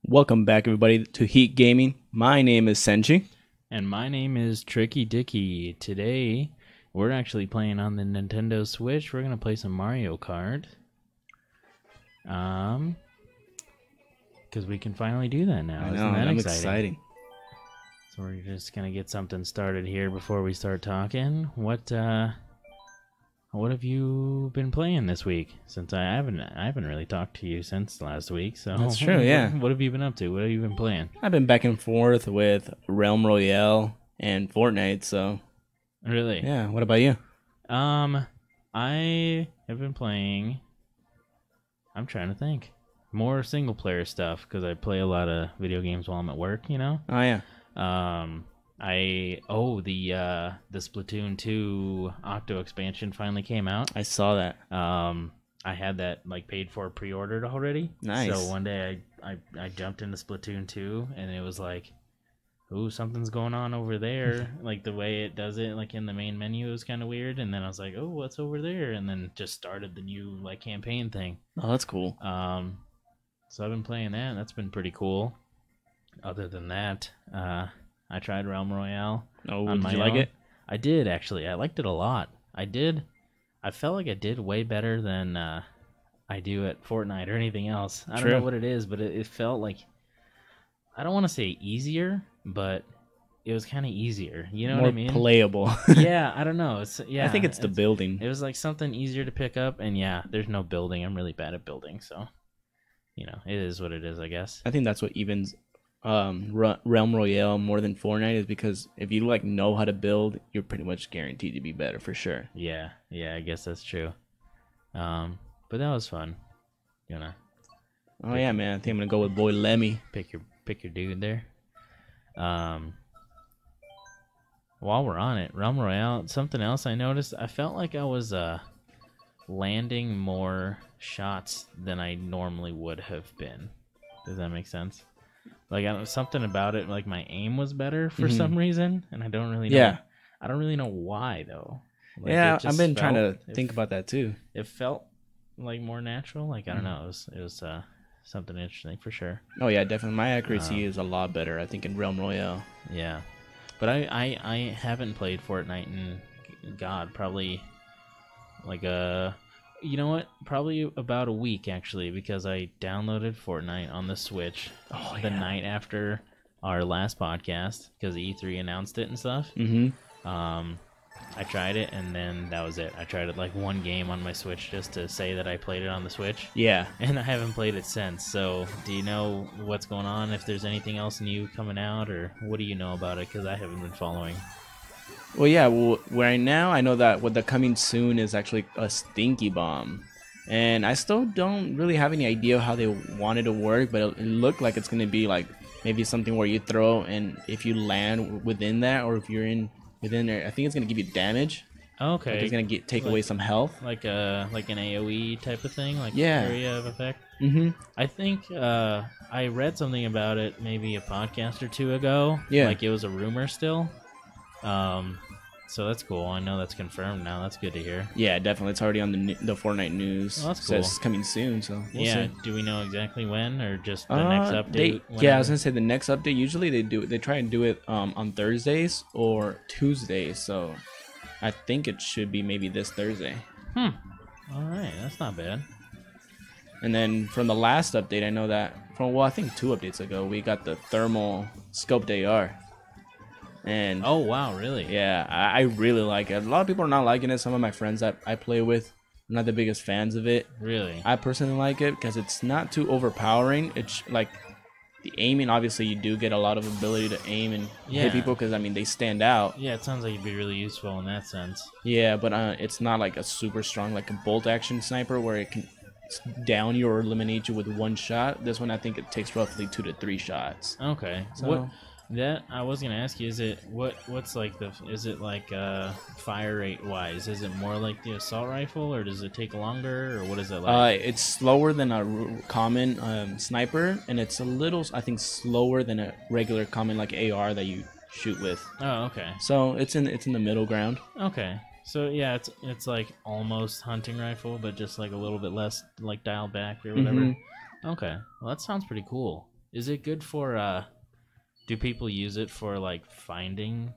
Welcome back, everybody, to Heat Gaming. My name is Senji. And my name is Tricky Dicky. Today, we're actually playing on the Nintendo Switch. We're going to play some Mario Kart. Because we can finally do that now. I know, Isn't that I'm exciting? So we're just going to get something started here before we start talking. What have you been playing this week? Since I haven't really talked to you since last week. So that's true. Yeah. What have you been up to? What have you been playing? I've been back and forth with Realm Royale and Fortnite. So really, yeah. What about you? I have been playing. I'm trying to think more single player stuff because I play a lot of video games while I'm at work. You know. Oh yeah. The Splatoon 2 Octo expansion finally came out. I saw that. I had that paid for pre-ordered already. Nice. So one day I jumped into Splatoon 2 and it was like, ooh, something's going on over there. Like the way it does it in the main menu is kind of weird. And then I was like, oh, what's over there? And then just started the new campaign thing. Oh, that's cool. So I've been playing that and that's been pretty cool. Other than that, I tried Realm Royale. Oh, did you like it? I did, actually. I liked it a lot. I felt like I did way better than I do at Fortnite or anything else. I don't know what it is, but it felt like, I don't want to say easier, but it was kind of easier. You know what I mean? More playable. Yeah, I don't know. I think it's the building. It was like something easier to pick up, and yeah, there's no building. I'm really bad at building, so, it is what it is, I guess. I think that's what evens Realm Royale more than Fortnite is because if you know how to build, you're pretty much guaranteed to be better for sure. Yeah, I guess that's true. But that was fun. Oh yeah, man. I think I'm gonna go with Boy Lemmy. Pick your dude there. While we're on it, Realm Royale, something else I noticed, I felt like I was landing more shots than I normally would have been. Does that make sense? Something about it, my aim was better for some reason, and I don't really know. Yeah. I don't really know why though. Yeah, I've been trying to think about that too. It felt more natural. I don't know. It was something interesting for sure. Oh yeah, definitely. My accuracy is a lot better, I think, in Realm Royale. Yeah, but I haven't played Fortnite in probably you know what? Probably about a week, actually, because I downloaded Fortnite on the Switch the night after our last podcast because E3 announced it and stuff. Mm-hmm. I tried it, and then that was it. I tried it one game on my Switch just to say that I played it on the Switch. Yeah. And I haven't played it since. So do you know what's going on? If there's anything else new coming out, or what do you know about it? Because I haven't been following. Well, yeah. Well, right now I know that what the coming soon is actually a stinky bomb, and I still don't really have any idea how they want it to work. But it looked like it's gonna be maybe something where you throw, and if you land within that, or if you're within there, I think it's gonna give you damage. Okay. It's gonna take away some health. Like an AOE type of thing, yeah. Area of effect. Mm-hmm. I think I read something about it maybe a podcast or two ago. Yeah. It was a rumor still. So that's cool. I know that's confirmed now. That's good to hear. Yeah, definitely. It's already on the Fortnite news. Well, that's It cool. says it's coming soon, so we'll see. Do we know exactly when, or just the next update? Yeah, I was gonna say the next update. Usually they try and do it on Thursdays or Tuesdays. So I think it should be maybe this Thursday. All right, that's not bad. And then from the last update, I know that I think 2 updates ago, we got the thermal scoped AR. And oh wow, really? Yeah, I really like it. A lot of people are not liking it. Some of my friends that I play with, I'm not the biggest fans of it. Really? I personally like it because it's not too overpowering. It's the aiming. Obviously, you do get a lot of ability to aim and hit people because they stand out. Yeah, it sounds like it'd be really useful in that sense. Yeah, but it's not a super strong a bolt action sniper where it can down you or eliminate you with one shot. This one, I think it takes roughly 2 to 3 shots. Okay. So that I was gonna ask you, is it what's is it fire rate wise? Is it more like the assault rifle, or does it take longer, or what is it like? It's slower than a common sniper, and it's a little, I think, slower than a regular common AR that you shoot with. Oh, okay. So it's in the middle ground. Okay. So yeah, it's like almost hunting rifle, but just like a little bit less like dialed back or whatever. Okay, well that sounds pretty cool. Is it good for? Do people use it for like finding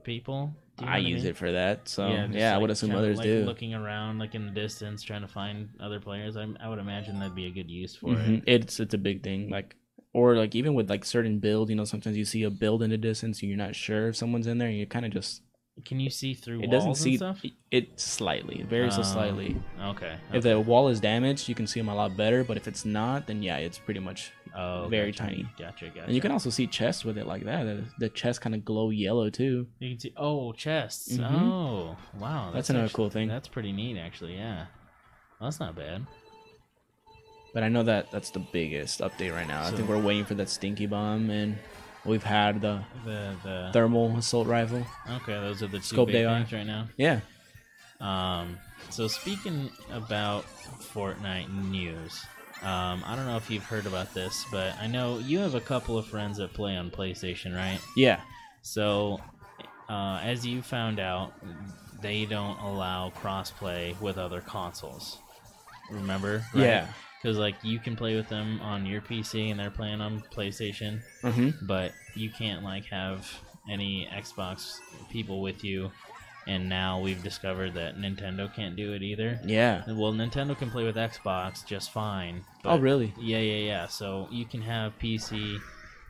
people? Do you know I what I use mean? it for that, so Yeah, just yeah, I would like assume kind of others like do. looking around, like in the distance, trying to find other players. I would imagine that'd be a good use for it. It's a big thing, like or like even with like certain build, sometimes you see a build in the distance and you're not sure if someone's in there, and you kind of just Can you see through it doesn't walls and see stuff? it slightly, very so slightly. Okay. If the wall is damaged, you can see them a lot better, but if it's not, then yeah, it's pretty much very gotcha. tiny. Gotcha. And you can also see chests with it like that. The chests kind of glow yellow too. You can see. Oh, chests. Mhm. Oh, wow. That's another cool thing. That's pretty neat, actually. Yeah. Well, that's not bad. But I know that that's the biggest update right now. I think we're waiting for that stinky bomb, and we've had the thermal assault rifle. Okay, those are the two Scope big AR. things right now. Yeah. So speaking about Fortnite news, I don't know if you've heard about this, but I know you have a couple of friends that play on PlayStation, right? Yeah. So, as you found out, they don't allow crossplay with other consoles. Remember? Right? Yeah. Because like you can play with them on your PC and they're playing on PlayStation, but you can't like have any Xbox people with you. And now we've discovered that Nintendo can't do it either. Yeah. Well, Nintendo can play with Xbox just fine. But Oh, really? Yeah. So you can have PC,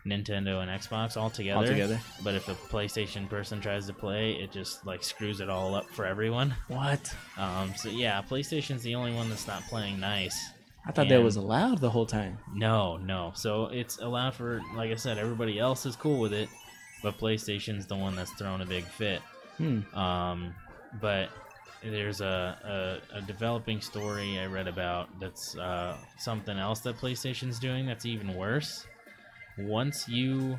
Nintendo, and Xbox all together. But if a PlayStation person tries to play, it just like screws it all up for everyone. What? So yeah, PlayStation's the only one that's not playing nice. I thought that was allowed the whole time. No. So it's allowed for, like I said, everybody else is cool with it, but PlayStation's the one that's throwing a big fit. But there's a developing story I read about that's something else that PlayStation's doing that's even worse. Once you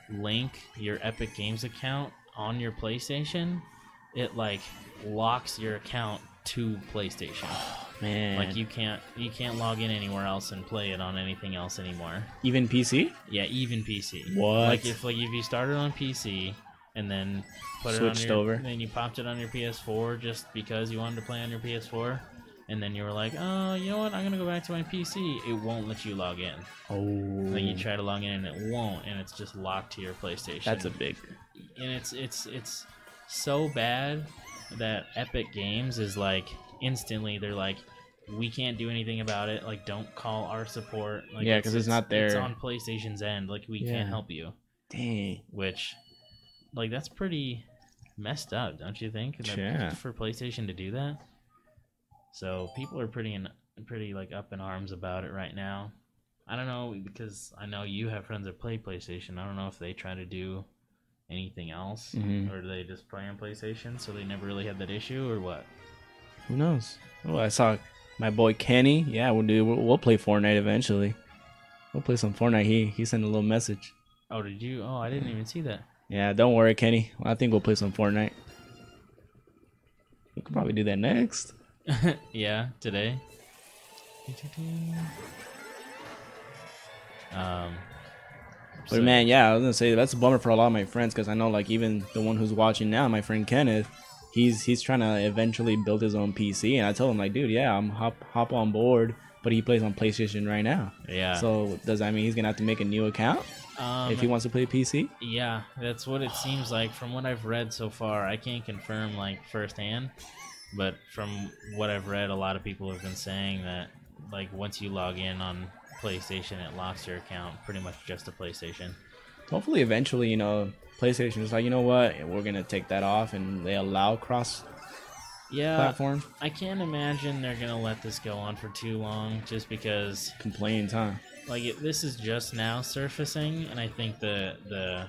link your Epic Games account on your PlayStation, it like locks your account to PlayStation. Man. Like you can't log in anywhere else and play it on anything else anymore. Even PC? Yeah, even PC. What? Like if you started on PC and then switched over, then you popped it on your PS4 just because you wanted to play on your PS4, and then you were like, oh, you know what? I'm gonna go back to my PC. It won't let you log in. Oh. Like you try to log in and it won't, and it's just locked to your PlayStation. That's a big. And it's so bad that Epic Games is like instantly they're like, we can't do anything about it. Like, don't call our support. Like, yeah, because it's not there. It's on PlayStation's end. Like, we can't help you. Dang. Which, like, that's pretty messed up, don't you think? Yeah. For PlayStation to do that. So people are pretty like up in arms about it right now. I don't know, because I know you have friends that play PlayStation. I don't know if they try to do anything else, or do they just play on PlayStation, so they never really had that issue, or what? Who knows? Oh, I saw my boy Kenny. Yeah, we'll play Fortnite eventually. We'll play some Fortnite. He sent a little message. Oh, did you? Oh, I didn't even see that. Yeah, don't worry, Kenny. I think we'll play some Fortnite. We could probably do that next. Yeah, today. But man, yeah, I was gonna say that's a bummer for a lot of my friends, because I know like even the one who's watching now, my friend Kenneth, he's trying to eventually build his own PC, and I told him like, dude, yeah, I'm hop on board, but he plays on PlayStation right now. Yeah. So does that mean he's gonna have to make a new account if he wants to play PC? Yeah, that's what it seems like from what I've read so far. I can't confirm like firsthand, but from what I've read, a lot of people have been saying that like once you log in on PlayStation, it locks your account pretty much just to PlayStation. Hopefully eventually, PlayStation is like, you know what, we're gonna take that off, and they allow cross platform. I can't imagine they're gonna let this go on for too long, just because complaints, huh? Like this is just now surfacing, and I think the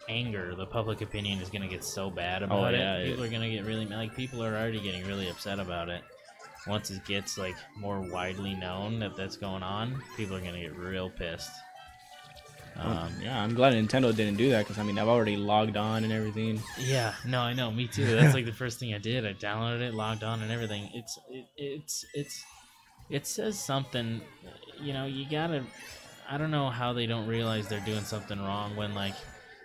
anger, the public opinion is gonna get so bad about it. People are gonna get really like people are already getting really upset about it. Once it gets like more widely known that that's going on, people are gonna get real pissed. Yeah, I'm glad Nintendo didn't do that, because I mean I've already logged on and everything. Yeah, no, I know, me too. That's like the first thing I did. I downloaded it, logged on, and everything. It says something. You gotta. I don't know how they don't realize they're doing something wrong when like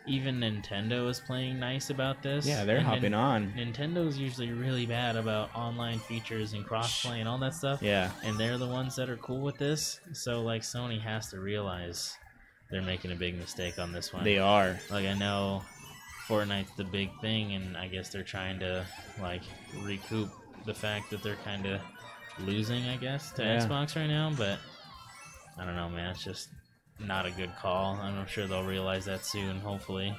even Nintendo is playing nice about this. Yeah, they're hopping on. Nintendo's usually really bad about online features and crossplay and all that stuff. Yeah. And they're the ones that are cool with this. So, like, Sony has to realize they're making a big mistake on this one. They are. Like, I know Fortnite's the big thing, and I guess they're trying to, like, recoup the fact that they're kind of losing, I guess, to Xbox right now. But I don't know, man. It's just not a good call. I'm sure they'll realize that soon, hopefully.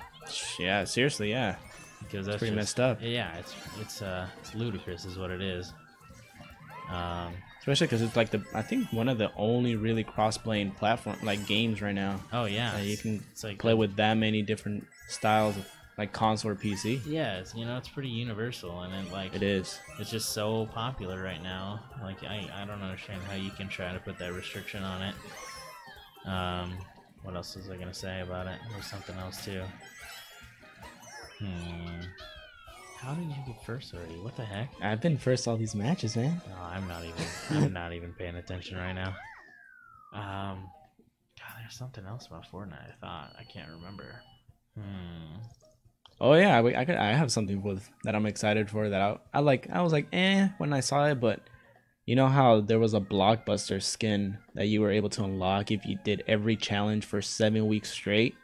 Yeah, seriously, yeah. Because that's pretty just messed up. Yeah, it's ludicrous, is what it is. Especially because it's like I think one of the only really cross-playing platform like games right now. Oh yeah, you can like play with that many different styles of like console or PC. Yeah, it's pretty universal, and it is. It's just so popular right now. Like I don't understand how you can try to put that restriction on it. What else was I gonna say about it? There's something else too. How did you get first already? What the heck? I've been first all these matches, man. No, I'm not even paying attention right now. God, there's something else about Fortnite. I thought I can't remember. Oh yeah, I have something that I'm excited for. That I like. I was like, when I saw it, but you know how there was a blockbuster skin that you were able to unlock if you did every challenge for 7 weeks straight.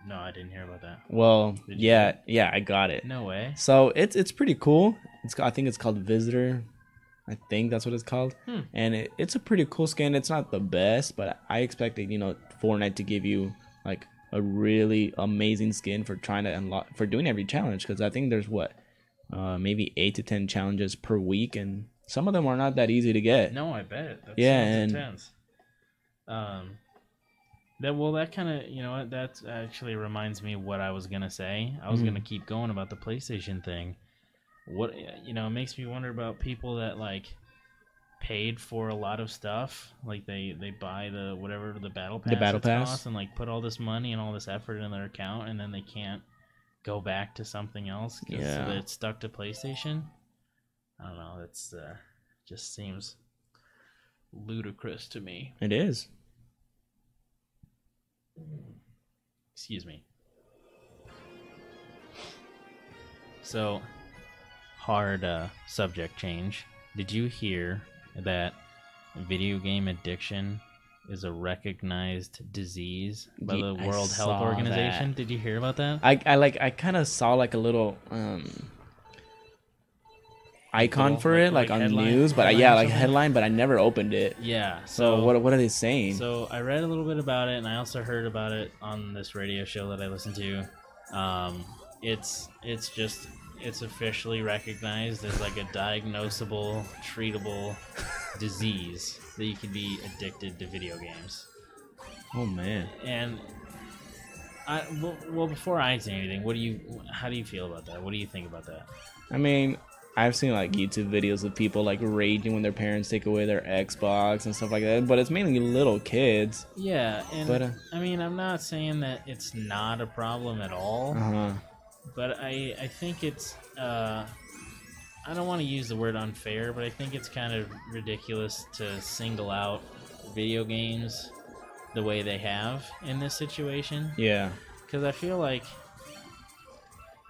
No, I didn't hear about that. Well, yeah, I got it. No way. So it's pretty cool. I think it's called Visitor. I think that's what it's called. And it's a pretty cool skin. It's not the best, but I expected, Fortnite to give you like a really amazing skin for trying to unlock, for doing every challenge. Because I think there's maybe 8 to 10 challenges per week, and some of them are not that easy to get. No, I bet. That sounds intense. That kind of, that actually reminds me of what I was gonna say. I was gonna keep going about the PlayStation thing. What it makes me wonder about people that like paid for a lot of stuff, like they buy the battle pass, costs, and like put all this money and all this effort in their account, and then they can't go back to something else because it's stuck to PlayStation. I don't know. That's just seems ludicrous to me. It is. Excuse me. So, hard subject change. Did you hear that video game addiction is a recognized disease by the World Health Organization? Did you hear about that? I kind of saw like a little icon for it, like on the news, but like a headline, but I never opened it. Yeah. So what are they saying? So I read a little bit about it, and I also heard about it on this radio show that I listen to. It's officially recognized as like a diagnosable, treatable disease that you can be addicted to video games. Oh man. And before I say anything, how do you feel about that? What do you think about that? I mean, I've seen like YouTube videos of people like raging when their parents take away their Xbox and stuff like that, but it's mainly little kids. Yeah, and I mean, I'm not saying that it's not a problem at all, but I think it's, I don't want to use the word unfair, but I think it's kind of ridiculous to single out video games the way they have in this situation. Yeah. Because I feel like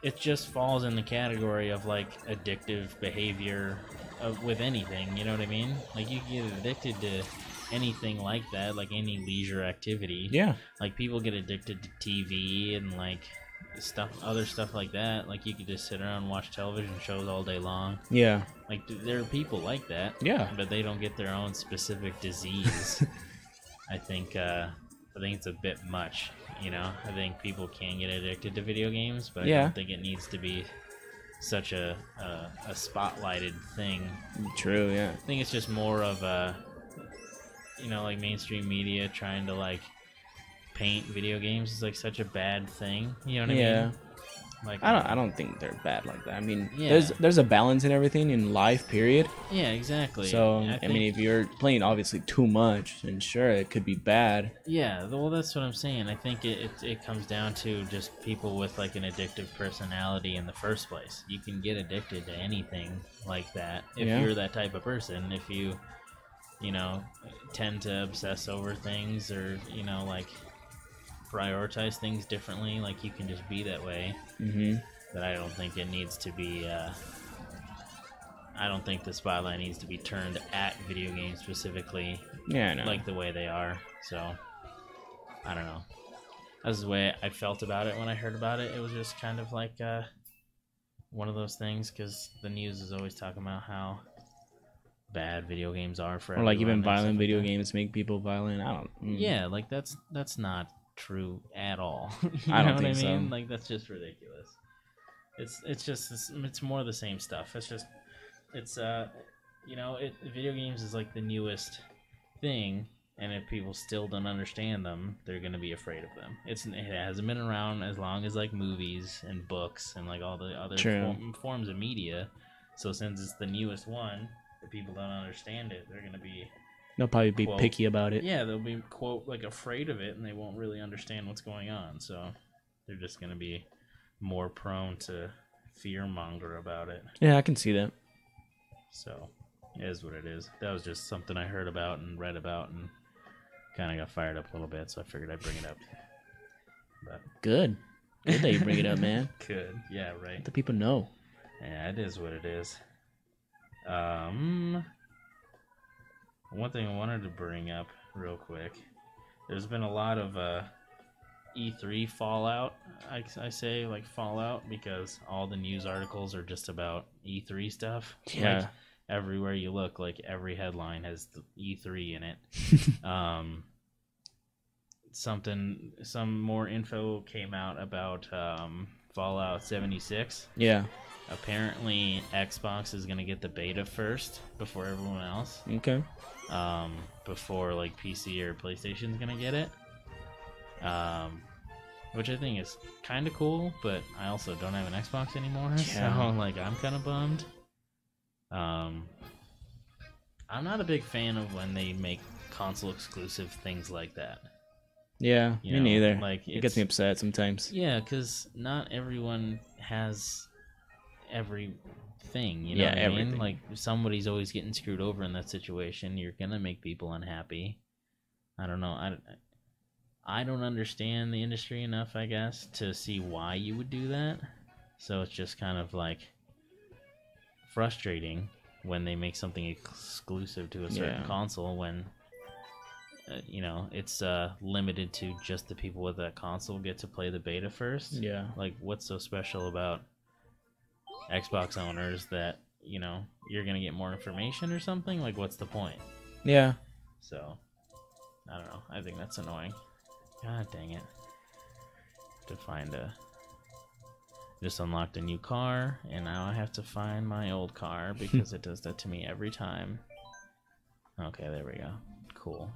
it just falls in the category of like addictive behavior with anything, you know what I mean? Like you get addicted to anything like that, like any leisure activity. Yeah. Like people get addicted to TV and like other stuff like that. Like you could just sit around and watch television shows all day long. Yeah. Like there are people like that. Yeah. But they don't get their own specific disease. I think it's a bit much. I think people can get addicted to video games, but I don't think it needs to be such a spotlighted thing. True, yeah. I think it's just more of a, like mainstream media trying to like paint video games as like such a bad thing. You know what I mean? Like I don't think they're bad like that. I mean, there's a balance in everything in life, period. Yeah, exactly. So I mean, if you're playing obviously too much, then sure it could be bad. Yeah, well, that's what I'm saying. I think it comes down to just people with like an addictive personality in the first place. You can get addicted to anything like that if you're that type of person. If you tend to obsess over things, or like prioritize things differently. Like, you can just be that way. Mm-hmm. That I don't think it needs to be. I don't think the spotlight needs to be turned at video games specifically. Yeah, I know. Like the way they are. So, I don't know. That's the way I felt about it when I heard about it. It was just kind of like one of those things, because the news is always talking about how bad video games are for or like even everyone and violent stuff video like that. games make people violent. I don't. Yeah, like that's not true at all. You I don't know think what I mean? so. Like, that's just ridiculous. It's more the same stuff. It's video games is like the newest thing, and if people still don't understand them, they're gonna be afraid of them. It hasn't been around as long as like movies and books and like all the other forms of media. So since it's the newest one, if people don't understand it, They'll probably be quote, picky about it. Yeah, they'll be, quote, like afraid of it, and they won't really understand what's going on. So they're just gonna be more prone to fearmonger about it. Yeah, I can see that. So it is what it is. That was just something I heard about and read about, and kind of got fired up a little bit, so I figured I'd bring it up. But Good that you bring it up, man. good, yeah, right. Let the people know. Yeah, it is what it is. One thing I wanted to bring up real quick. There's been a lot of E3 fallout. I say like fallout because all the news articles are just about E3 stuff. Yeah. Like, everywhere you look, like every headline has the E3 in it. Some more info came out about Fallout 76. Yeah. Apparently, Xbox is gonna get the beta first before everyone else. Okay. Before like PC or PlayStation's gonna get it. Which I think is kind of cool, but I also don't have an Xbox anymore, so like I'm kind of bummed. I'm not a big fan of when they make console exclusive things like that. Yeah, You me know, neither. like, It gets me upset sometimes. Yeah, because not everyone has everything, you know Yeah, what I everything. mean? Like, if somebody's always getting screwed over in that situation, you're gonna make people unhappy. I don't know. I don't understand the industry enough, I guess, to see why you would do that. So it's just kind of like frustrating when they make something exclusive to a certain console when it's limited to just the people with that console get to play the beta first. Yeah. Like, what's so special about Xbox owners that you're gonna get more information or something? Like, what's the point? Yeah. So I don't know, I think that's annoying. God dang it. Just unlocked a new car, and now I have to find my old car because it does that to me every time. Okay, there we go. Cool.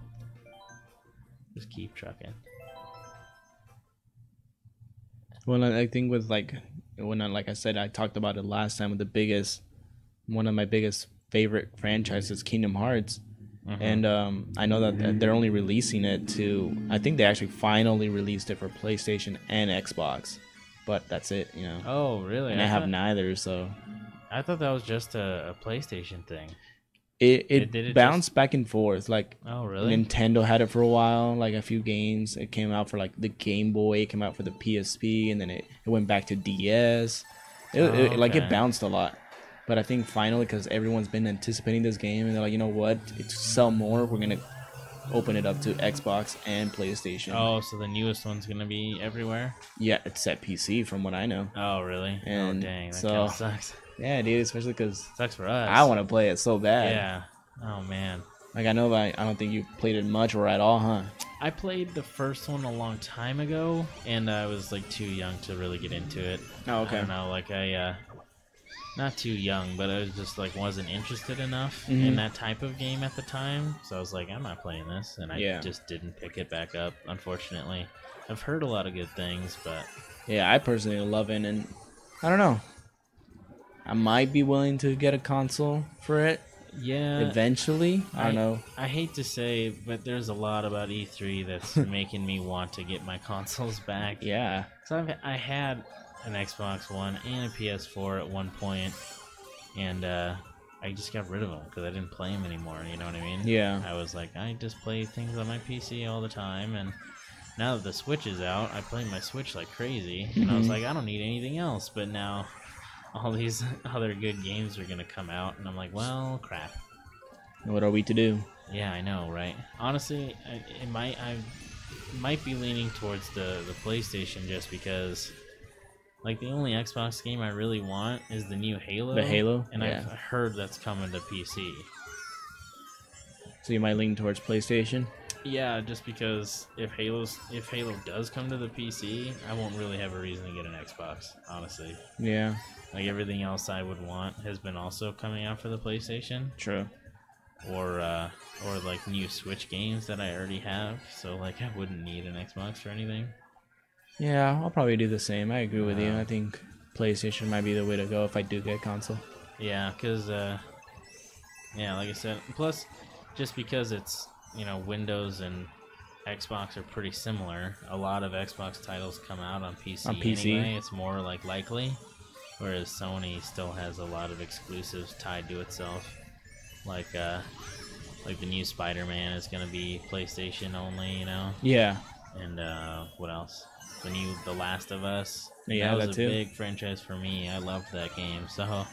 Just keep trucking. Well, I think with like I said, I talked about it last time with one of my biggest favorite franchises, Kingdom Hearts. Mm-hmm. And I know that they're only releasing it to, I think they actually finally released it for PlayStation and Xbox, but that's it, Oh, really? And I have neither, so. I thought that was just a PlayStation thing. It bounced back and forth. Like, oh, really? Nintendo had it for a while, like a few games. It came out for like the Game Boy, it came out for the PSP, and then it went back to DS. It bounced a lot. But I think finally, because everyone's been anticipating this game, and they're like, you know what? To sell more, we're going to open it up to Xbox and PlayStation. Oh, so the newest one's going to be everywhere? Yeah, it's at PC from what I know. Oh, really? And oh, dang. That so, kind of sucks. Yeah, dude, especially because sucks for us. I want to play it so bad. Yeah. Oh, man. Like, I know that I don't think you played it much or at all, huh? I played the first one a long time ago, and I was, like, too young to really get into it. Oh, okay. I don't know, like, not too young, but I was just, like, wasn't interested enough in that type of game at the time. So I was like, I'm not playing this, and I just didn't pick it back up, unfortunately. I've heard a lot of good things, but... Yeah, I personally love it, and I don't know. I might be willing to get a console for it. Yeah. Eventually. I don't know. I hate to say, but there's a lot about E3 that's making me want to get my consoles back. Yeah. So I had an Xbox One and a PS4 at one point, and I just got rid of them because I didn't play them anymore, you know what I mean? Yeah. I was like, I just play things on my PC all the time, and now that the Switch is out, I play my Switch like crazy, and I was like, I don't need anything else. But now all these other good games are gonna come out, and I'm like, well, crap. What are we to do? Yeah, I know, right? Honestly, I might be leaning towards the PlayStation just because, like, the only Xbox game I really want is the new Halo. The Halo? And Yeah. I've heard that's coming to PC. So you might lean towards PlayStation? Yeah, just because if Halo does come to the PC, I won't really have a reason to get an Xbox, honestly. Yeah. Like, everything else I would want has been also coming out for the PlayStation. True. Or like new Switch games that I already have, so like I wouldn't need an Xbox or anything. Yeah, I'll probably do the same. I agree with you. I think PlayStation might be the way to go if I do get a console. Yeah, because yeah, like I said, plus just because it's, you know, Windows and Xbox are pretty similar, a lot of Xbox titles come out on PC. Anyway. It's more like likely, whereas Sony still has a lot of exclusives tied to itself. Like the new Spider-Man is gonna be PlayStation only, you know. Yeah. And what else? The Last of Us. Yeah, that was a too. big franchise for me. I loved that game, so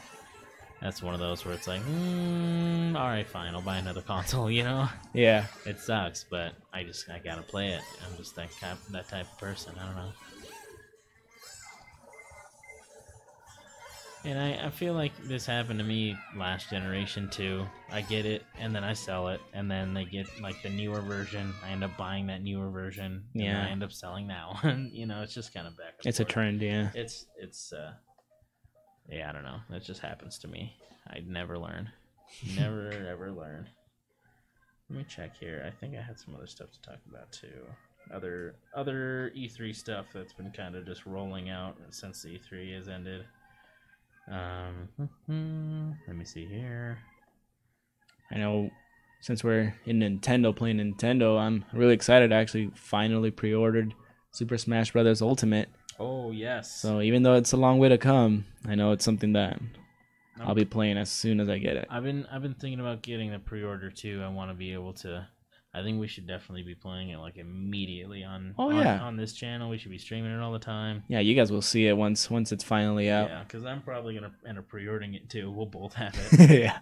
that's one of those where it's like, all right, fine, I'll buy another console. You know. Yeah. It sucks, but I gotta play it. I'm just that type of person. I don't know. And I feel like this happened to me last generation too. I get it, and then I sell it, and then they get like the newer version. I end up buying that newer version, and then I end up selling that one. You know, it's just kind of back and It's forth. a trend, yeah. It's yeah, I don't know. That just happens to me. I'd never learn. Never ever learn. Let me check here. I think I had some other stuff to talk about too. Other E3 stuff that's been kind of just rolling out since the E3 has ended. Let me see here. I know since we're in Nintendo, playing Nintendo, I'm really excited. I actually finally pre-ordered Super Smash Bros. Ultimate. Oh, yes. So even though it's a long way to come, I know it's something that I'll be playing as soon as I get it. I've been thinking about getting the pre-order too. I want to be able to. I think we should definitely be playing it like immediately on this channel. We should be streaming it all the time. Yeah, you guys will see it once it's finally out. Yeah, because I'm probably gonna end up pre-ordering it too. We'll both have it. Yeah.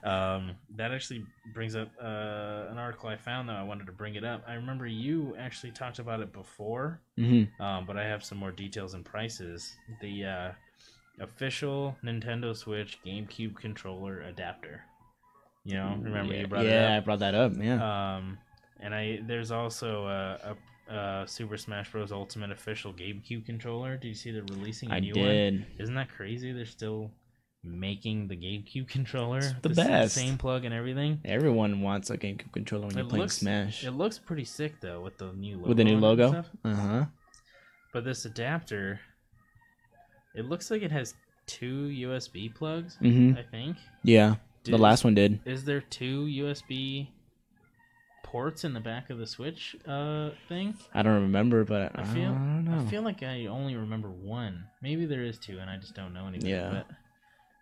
That actually brings up an article I found though. I wanted to bring it up. I remember you actually talked about it before, but I have some more details and prices. The official Nintendo Switch GameCube controller adapter. You know, remember you brought it up? Yeah, I brought that up. Yeah. And there's also a Super Smash Bros. Ultimate official GameCube controller. Did you see they're releasing a new one? I did. Isn't that crazy? They're still making the GameCube controller. It's the best. Same plug and everything. Everyone wants a GameCube controller when you're playing Smash. It looks pretty sick though with the new logo. With the new logo. But this adapter, it looks like it has 2 USB plugs. I think. Yeah. The last one did. Is there 2 USB ports in the back of the Switch thing? I don't remember, but I don't know. I feel like I only remember 1. Maybe there is 2 and I just don't know anything. Yeah. But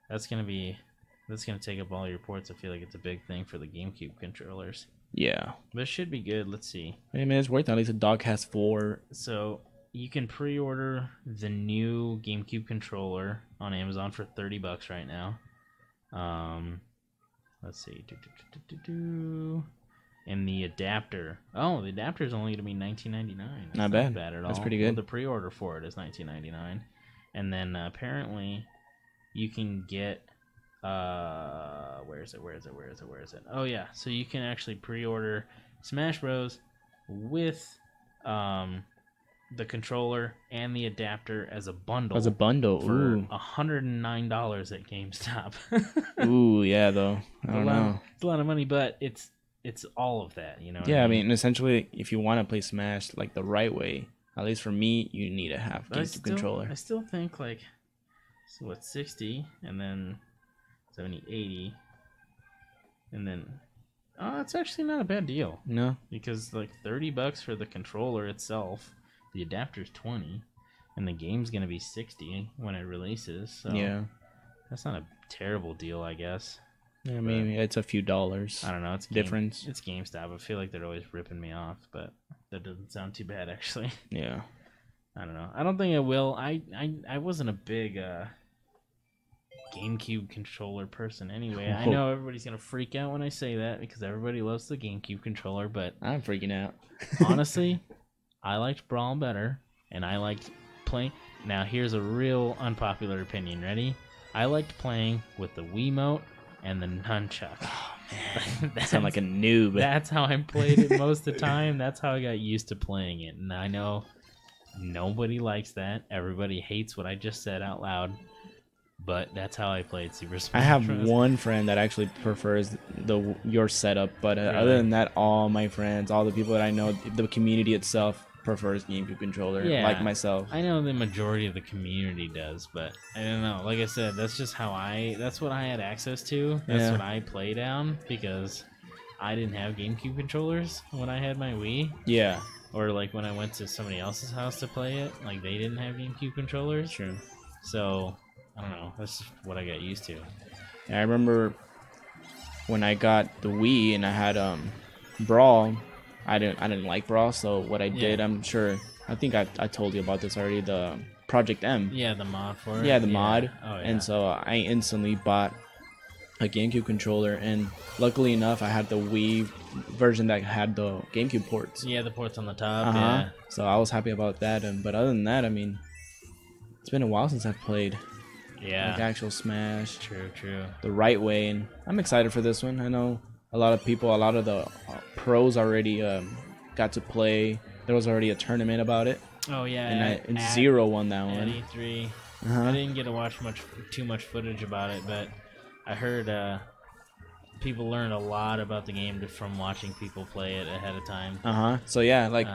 that's gonna take up all your ports. I feel like it's a big thing for the GameCube controllers. Yeah. But it should be good. Let's see. I mean, it's worth it. At least the dog has 4. So you can pre-order the new GameCube controller on Amazon for $30 right now. Let's see. And the adapter. Oh, the adapter is only going to be $19.99. Not bad. Bad at all. That's pretty good. Well, the pre-order for it is $19.99, and then apparently you can get. Where is it? Oh yeah, so you can actually pre-order Smash Bros. With the controller and the adapter as a bundle. As a bundle, for $109 at GameStop. Ooh, yeah, though. I don't know. It's a lot of money, but it's all of that, you know. Yeah, I mean, essentially, if you want to play Smash like the right way, at least for me, you need to have GameCube controller. I still think like, so what, 60 and then 70, 80, and then it's actually not a bad deal. No, because like $30 for the controller itself. The adapter's 20, and the game's gonna be 60 when it releases. So yeah, that's not a terrible deal, I guess. I mean, it's a few dollars. I don't know. It's difference. It's GameStop. I feel like they're always ripping me off, but that doesn't sound too bad actually. Yeah. I don't know. I don't think it will. I wasn't a big GameCube controller person anyway. I know everybody's gonna freak out when I say that because everybody loves the GameCube controller, but I'm freaking out. honestly, I liked Brawl better, and I liked playing. Now here's a real unpopular opinion. Ready? I liked playing with the Wiimote and the nunchuck. Oh man, that sound like a noob. That's how I played it most of the time. That's how I got used to playing it, and I know nobody likes that. Everybody hates what I just said out loud. But that's how I played Super Smash I have Bros. one friend that actually prefers your setup, but Really? other than that, all my friends, all the people that I know, the community itself prefers GameCube controller, like myself. I know the majority of the community does, but I don't know. Like I said, that's just how that's what I had access to. That's what I play down because I didn't have GameCube controllers when I had my Wii. Yeah. Or like when I went to somebody else's house to play it, like they didn't have GameCube controllers. True. So I don't know. That's just what I got used to. I remember when I got the Wii and I had Brawl. I didn't like Brawl, so what I did, I think I told you about this already. The Project M. Yeah, the mod for it. Yeah, the mod. Oh, yeah. And so I instantly bought a GameCube controller, and luckily enough, I had the Wii version that had the GameCube ports. Yeah, the ports on the top. Yeah. So I was happy about that. But other than that, I mean, it's been a while since I've played. Yeah. Like actual Smash. True. The right way, and I'm excited for this one. I know a lot of people, a lot of the pros already got to play. There was already a tournament about it. Oh yeah. And Zero won that one. At E3. I didn't get to watch too much footage about it, but I heard people learned a lot about the game from watching people play it ahead of time. So yeah, like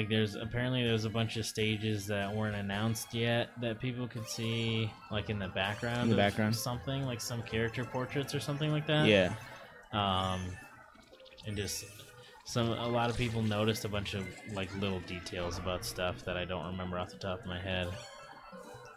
there's a bunch of stages that weren't announced yet that people could see, like in the background. Something like some character portraits or something like that. Yeah. And just a lot of people noticed a bunch of like little details about stuff that I don't remember off the top of my head.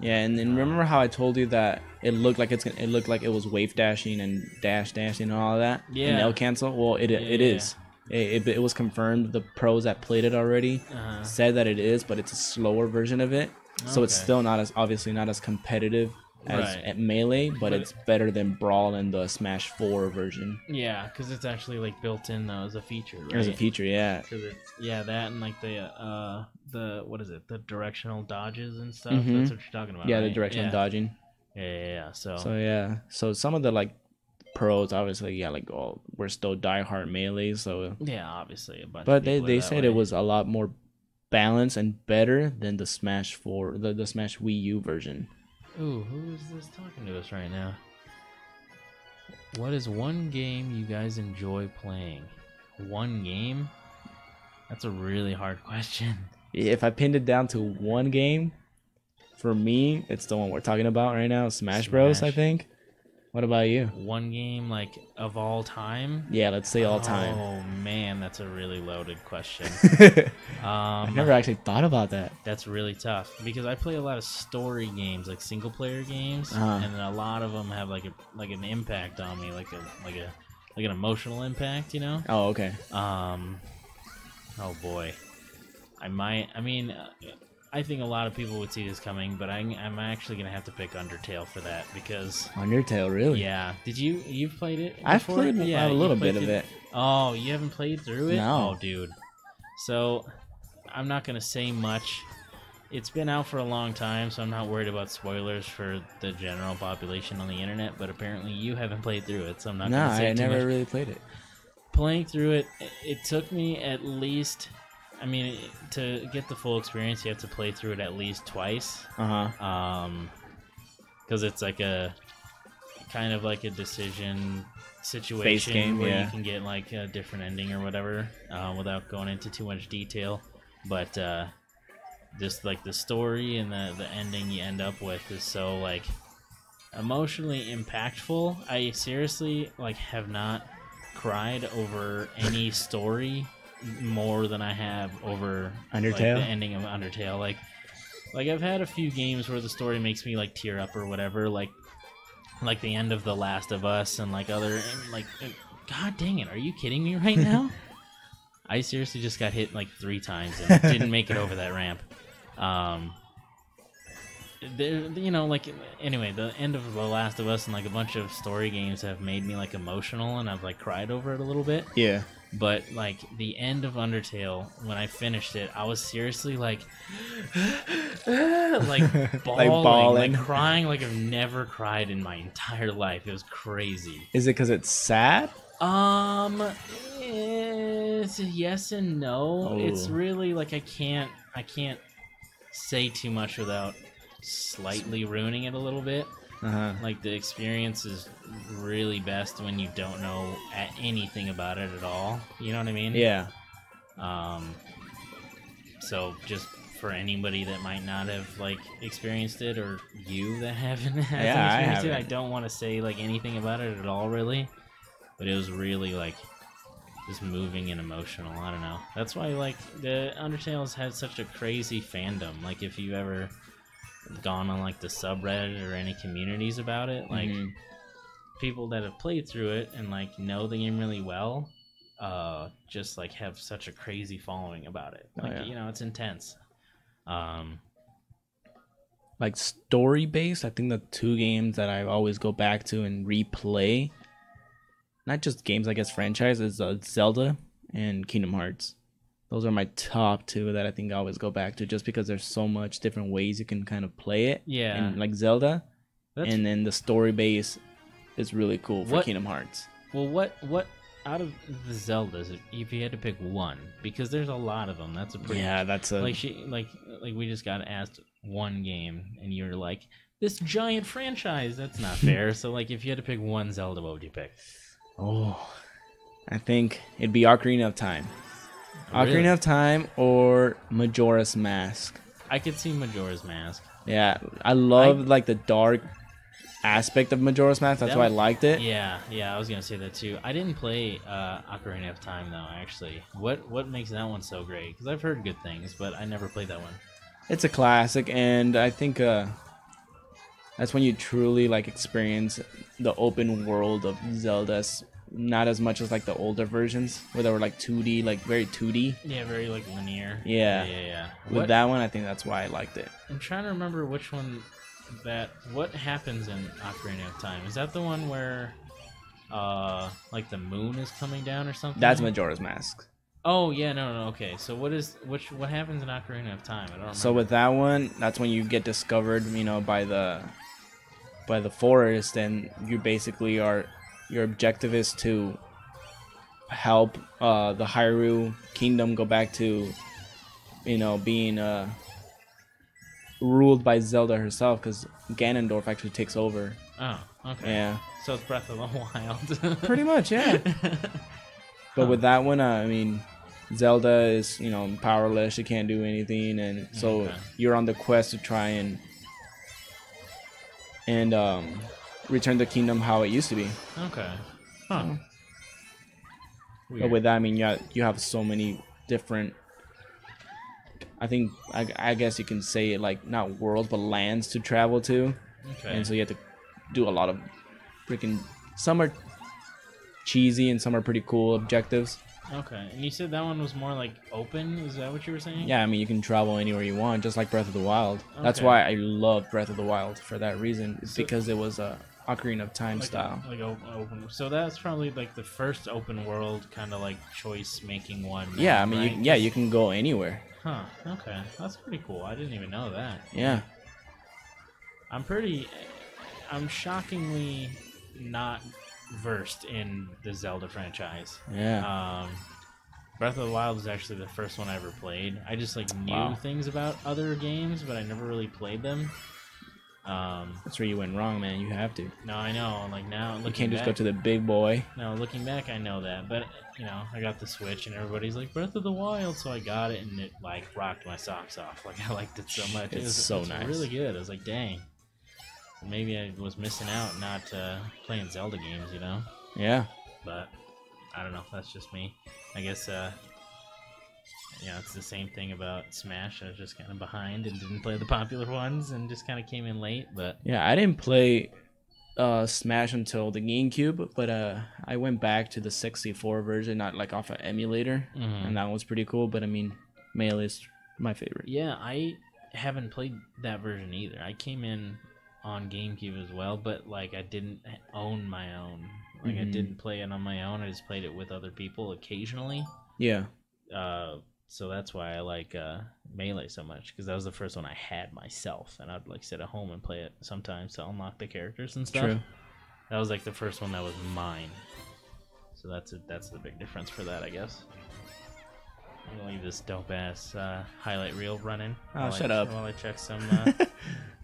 Yeah, and then remember how I told you that it looked like it was wave dashing and dash dashing and all of that? Yeah. And L cancel? Well, it is. It was confirmed. The pros that played it already said that it is, but it's a slower version of it. So it's still obviously not as competitive as at Melee, but it's better than Brawl and the Smash 4 version. Yeah, because it's actually like built in though as a feature, right? As a feature, yeah. That and like the what is it? The directional dodges and stuff. That's what you're talking about. Yeah, right? the directional dodging. Yeah. So some of the like pros, obviously, we're still diehard Melee, so yeah, obviously a bunch. But of people they are that said way. it was a lot more balanced and better than the Smash 4, the Smash Wii U version. Ooh, who is this talking to us right now? What is one game you guys enjoy playing? One game? That's a really hard question. If I pinned it down to one game, for me, it's the one we're talking about right now, Smash Bros, I think. What about you? One game, like, of all time? Yeah, let's say all time. Oh, man, that's a really loaded question. I never actually thought about that. That's really tough, because I play a lot of story games, like single-player games, and then a lot of them have, like an impact on me, like an emotional impact, you know? Oh, okay. Oh, boy. I think a lot of people would see this coming, but I'm actually gonna have to pick Undertale for that because Undertale, really? Yeah. You've played it? I've played a little bit of it. Oh, you haven't played through it? No. Oh, dude. So I'm not gonna say much. It's been out for a long time, so I'm not worried about spoilers for the general population on the internet. But apparently, you haven't played through it, so I'm not gonna say too much. I never really played it. Playing through it, it took me at least. I mean, to get the full experience, you have to play through it at least twice. Because it's like a kind of like a decision situation game, where you can get like a different ending or whatever, without going into too much detail. But just like the story and the ending you end up with is so like emotionally impactful. I seriously like have not cried over any story more than I have over Undertale, like, the ending of Undertale. Like I've had a few games where the story makes me like tear up or whatever. Like like the end of The Last of Us and like other like. God dang it! Are you kidding me right now? I seriously just got hit like 3 times and didn't make it over that ramp. You know, like anyway, the end of The Last of Us and like a bunch of story games have made me like emotional, and I've like cried over it a little bit. Yeah. But like the end of Undertale, when I finished it, I was seriously like, like bawling, like crying, like I've never cried in my entire life. It was crazy. Is it because it's sad? It's yes and no. Oh. It's really like I can't say too much without slightly ruining it a little bit. Like the experience is really best when you don't know anything about it at all. You know what I mean? Yeah. So just for anybody that might not have like experienced it, or you that haven't experienced it, I don't want to say like anything about it at all, really. But it was really like just moving and emotional. I don't know. That's why like the Undertale's had such a crazy fandom. Like if you've ever gone on like the subreddit or any communities about it, like people that have played through it and like know the game really well, just like have such a crazy following about it. Like you know, it's intense. Like story based, I think the 2 games that I always go back to and replay, not just games, I guess franchise, is Zelda and Kingdom Hearts. Those are my top 2 that I think I always go back to, just because there's so much different ways you can kind of play it. Yeah. And like Zelda, and then the story base is really cool for Kingdom Hearts. Well, what out of the Zeldas, if you had to pick one, because there's a lot of them, that's a pretty like we just got asked one game, and you're like, this giant franchise. That's not fair. So like, if you had to pick one Zelda, what would you pick? Oh, I think it'd be Ocarina of Time. Really? Ocarina of Time or Majora's Mask. I could see Majora's Mask. Yeah, I love like the dark aspect of Majora's Mask. That's why I liked it. Yeah, I was gonna say that too. I didn't play Ocarina of Time though. Actually, what makes that one so great? Because I've heard good things, but I never played that one. It's a classic, and I think that's when you truly like experience the open world of Zelda. Not as much as like the older versions where they were like 2D, like very 2D. Yeah, very like linear. Yeah. With that one, I think that's why I liked it. I'm trying to remember which one what happens in Ocarina of Time. Is that the one where like the moon is coming down or something? That's Majora's Mask. Oh yeah, no, okay. So what happens in Ocarina of Time? I don't remember. So with that one, that's when you get discovered, you know, by the forest, and you basically your objective is to help the Hyrule Kingdom go back to, you know, being ruled by Zelda herself, because Ganondorf actually takes over. Oh, okay. Yeah. So it's Breath of the Wild. Pretty much, yeah. But with that one, I mean, Zelda is, you know, powerless. She can't do anything, and so you're on the quest to try and return the kingdom how it used to be. Okay. Huh. But with that, I mean, you have so many different, I guess you can say it, like not worlds but lands to travel to. Okay. And so you have to do a lot of freaking, some are cheesy and some are pretty cool objectives. Okay. And you said that one was more like open? Is that what you were saying? Yeah, I mean, you can travel anywhere you want, just like Breath of the Wild. Okay. That's why I love Breath of the Wild for that reason. It's because it was a Ocarina of Time style. Like open. So that's probably like the first open world kind of like choice making one. Yeah, I mean, right? you can go anywhere. Huh. Okay. That's pretty cool. I didn't even know that. Yeah. I'm shockingly not versed in the Zelda franchise. Yeah. Breath of the Wild was actually the first one I ever played. I just like knew things about other games, but I never really played them. That's where you went wrong, man. You have to. No, I know. Like now, you can't just go to the big boy. No, looking back, I know that. But you know, I got the Switch, and everybody's like Breath of the Wild, so I got it, and it like rocked my socks off. Like I liked it so much. It's so nice. Really good. I was like, dang. Maybe I was missing out not playing Zelda games, you know? Yeah. But I don't know. That's just me. I guess. It's the same thing about Smash. I was just kind of behind and didn't play the popular ones and just kind of came in late. But yeah, I didn't play Smash until the GameCube, but I went back to the 64 version, not like off an emulator, and that was pretty cool. But I mean, Melee is my favorite. Yeah, I haven't played that version either. I came in on GameCube as well, but like I didn't own my own. Like I didn't play it on my own. I just played it with other people occasionally. Yeah. So that's why I like Melee so much, because that was the first one I had myself, and I'd like sit at home and play it sometimes to unlock the characters and stuff. True. That was like the first one that was mine. So that's the big difference for that, I guess. I'm gonna leave this dope ass highlight reel running. Oh, shut up! While I check some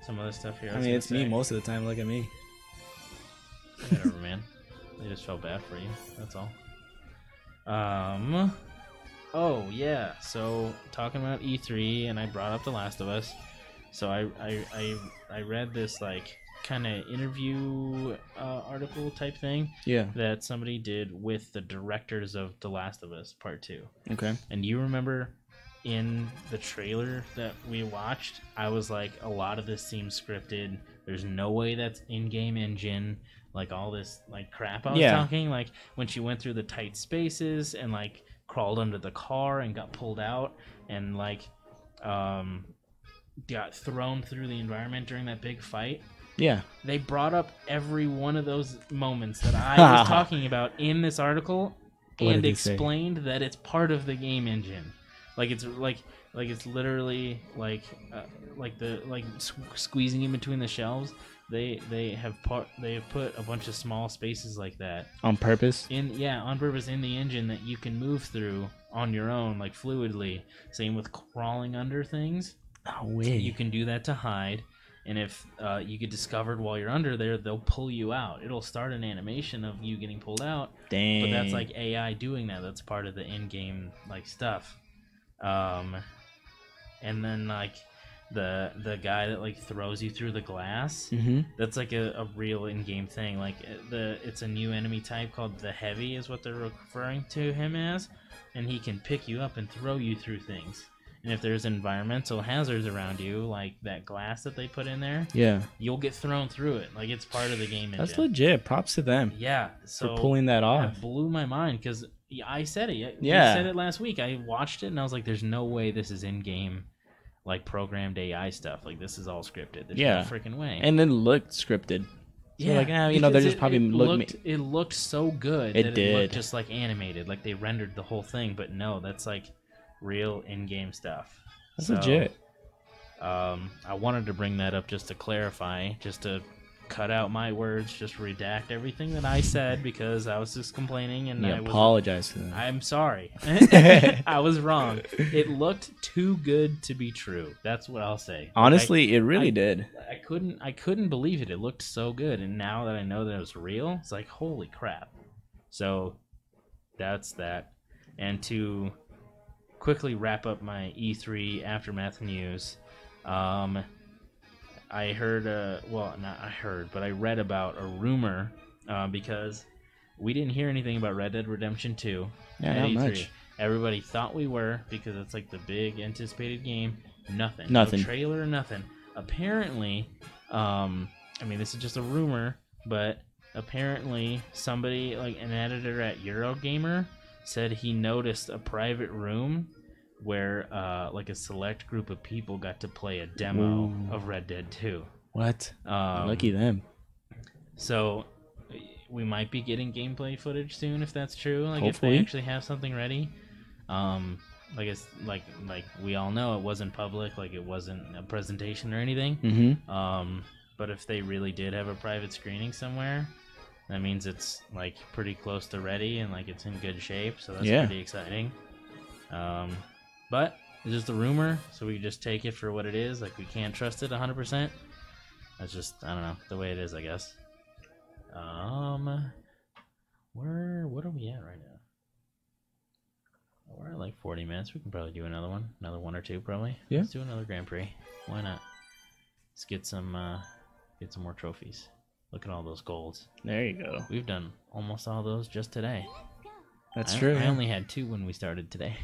some other stuff here. I mean, it's me most of the time. Look at me. Whatever, man. I just felt bad for you. That's all. Oh yeah. So talking about E3, and I brought up The Last of Us. So I read this like kind of interview article type thing. Yeah. That somebody did with the directors of The Last of Us Part 2. Okay. And you remember in the trailer that we watched, I was like, a lot of this seems scripted. There's no way that's in-game engine. Like all this like crap I was talking. Like when she went through the tight spaces and like crawled under the car and got pulled out and like got thrown through the environment during that big fight. Yeah. They brought up every one of those moments that I was talking about in this article and explained that it's part of the game engine. Like it's it's literally like squeezing in between the shelves. They have put a bunch of small spaces like that on purpose. On purpose in the engine that you can move through on your own, like fluidly. Same with crawling under things. Oh wait. You can do that to hide. And if you get discovered while you're under there, they'll pull you out. It'll start an animation of you getting pulled out. Dang. But that's like AI doing that. That's part of the in-game like stuff. And then like the guy that like throws you through the glass. That's like a real in-game thing. Like it's a new enemy type called the Heavy is what they're referring to him as, and he can pick you up and throw you through things. And if there's environmental hazards around you, like that glass that they put in there, you'll get thrown through it. Like it's part of the game engine. That's legit. Props to them. Yeah, so for pulling that off. It blew my mind because I said it. Yeah, I said it last week. I watched it and I was like, "There's no way this is in-game, like programmed AI stuff. Like this is all scripted. There's no freaking way." And then looked scripted. So they're like, they're just probably It looked so good. It looked just like animated, like they rendered the whole thing. But no, that's like real in-game stuff. That's legit. I wanted to bring that up just to clarify, just to cut out my words, just redact everything that I said because I was just complaining and I apologize to them. I'm sorry. I was wrong. It looked too good to be true. That's what I'll say. Honestly, it really did. I couldn't believe it. It looked so good, and now that I know that it was real, it's like holy crap. So that's that. And to quickly wrap up my E3 aftermath news, I heard, but I read about a rumor because we didn't hear anything about Red Dead Redemption 2 at E3. Much. Everybody thought we were because it's like the big anticipated game. Nothing. Nothing. No trailer, nothing. Apparently, this is just a rumor, but apparently somebody, like an editor at Eurogamer, said he noticed a private room where like a select group of people got to play a demo of Red Dead 2. What? Lucky them. So we might be getting gameplay footage soon if that's true. Like Hopefully. if they actually have something ready. Like it's like we all know it wasn't public, like it wasn't a presentation or anything. But if they really did have a private screening somewhere, that means it's like pretty close to ready and like it's in good shape. So that's pretty exciting. But it's just a rumor, so we just take it for what it is. Like we can't trust it 100%. That's just, I don't know, the way it is, I guess. What are we at right now? We're at like 40 minutes. We can probably do another one or two, probably. Yeah. Let's do another Grand Prix. Why not? Let's get some more trophies. Look at all those golds. There you go. We've done almost all those just today. That's true. I only had 2 when we started today.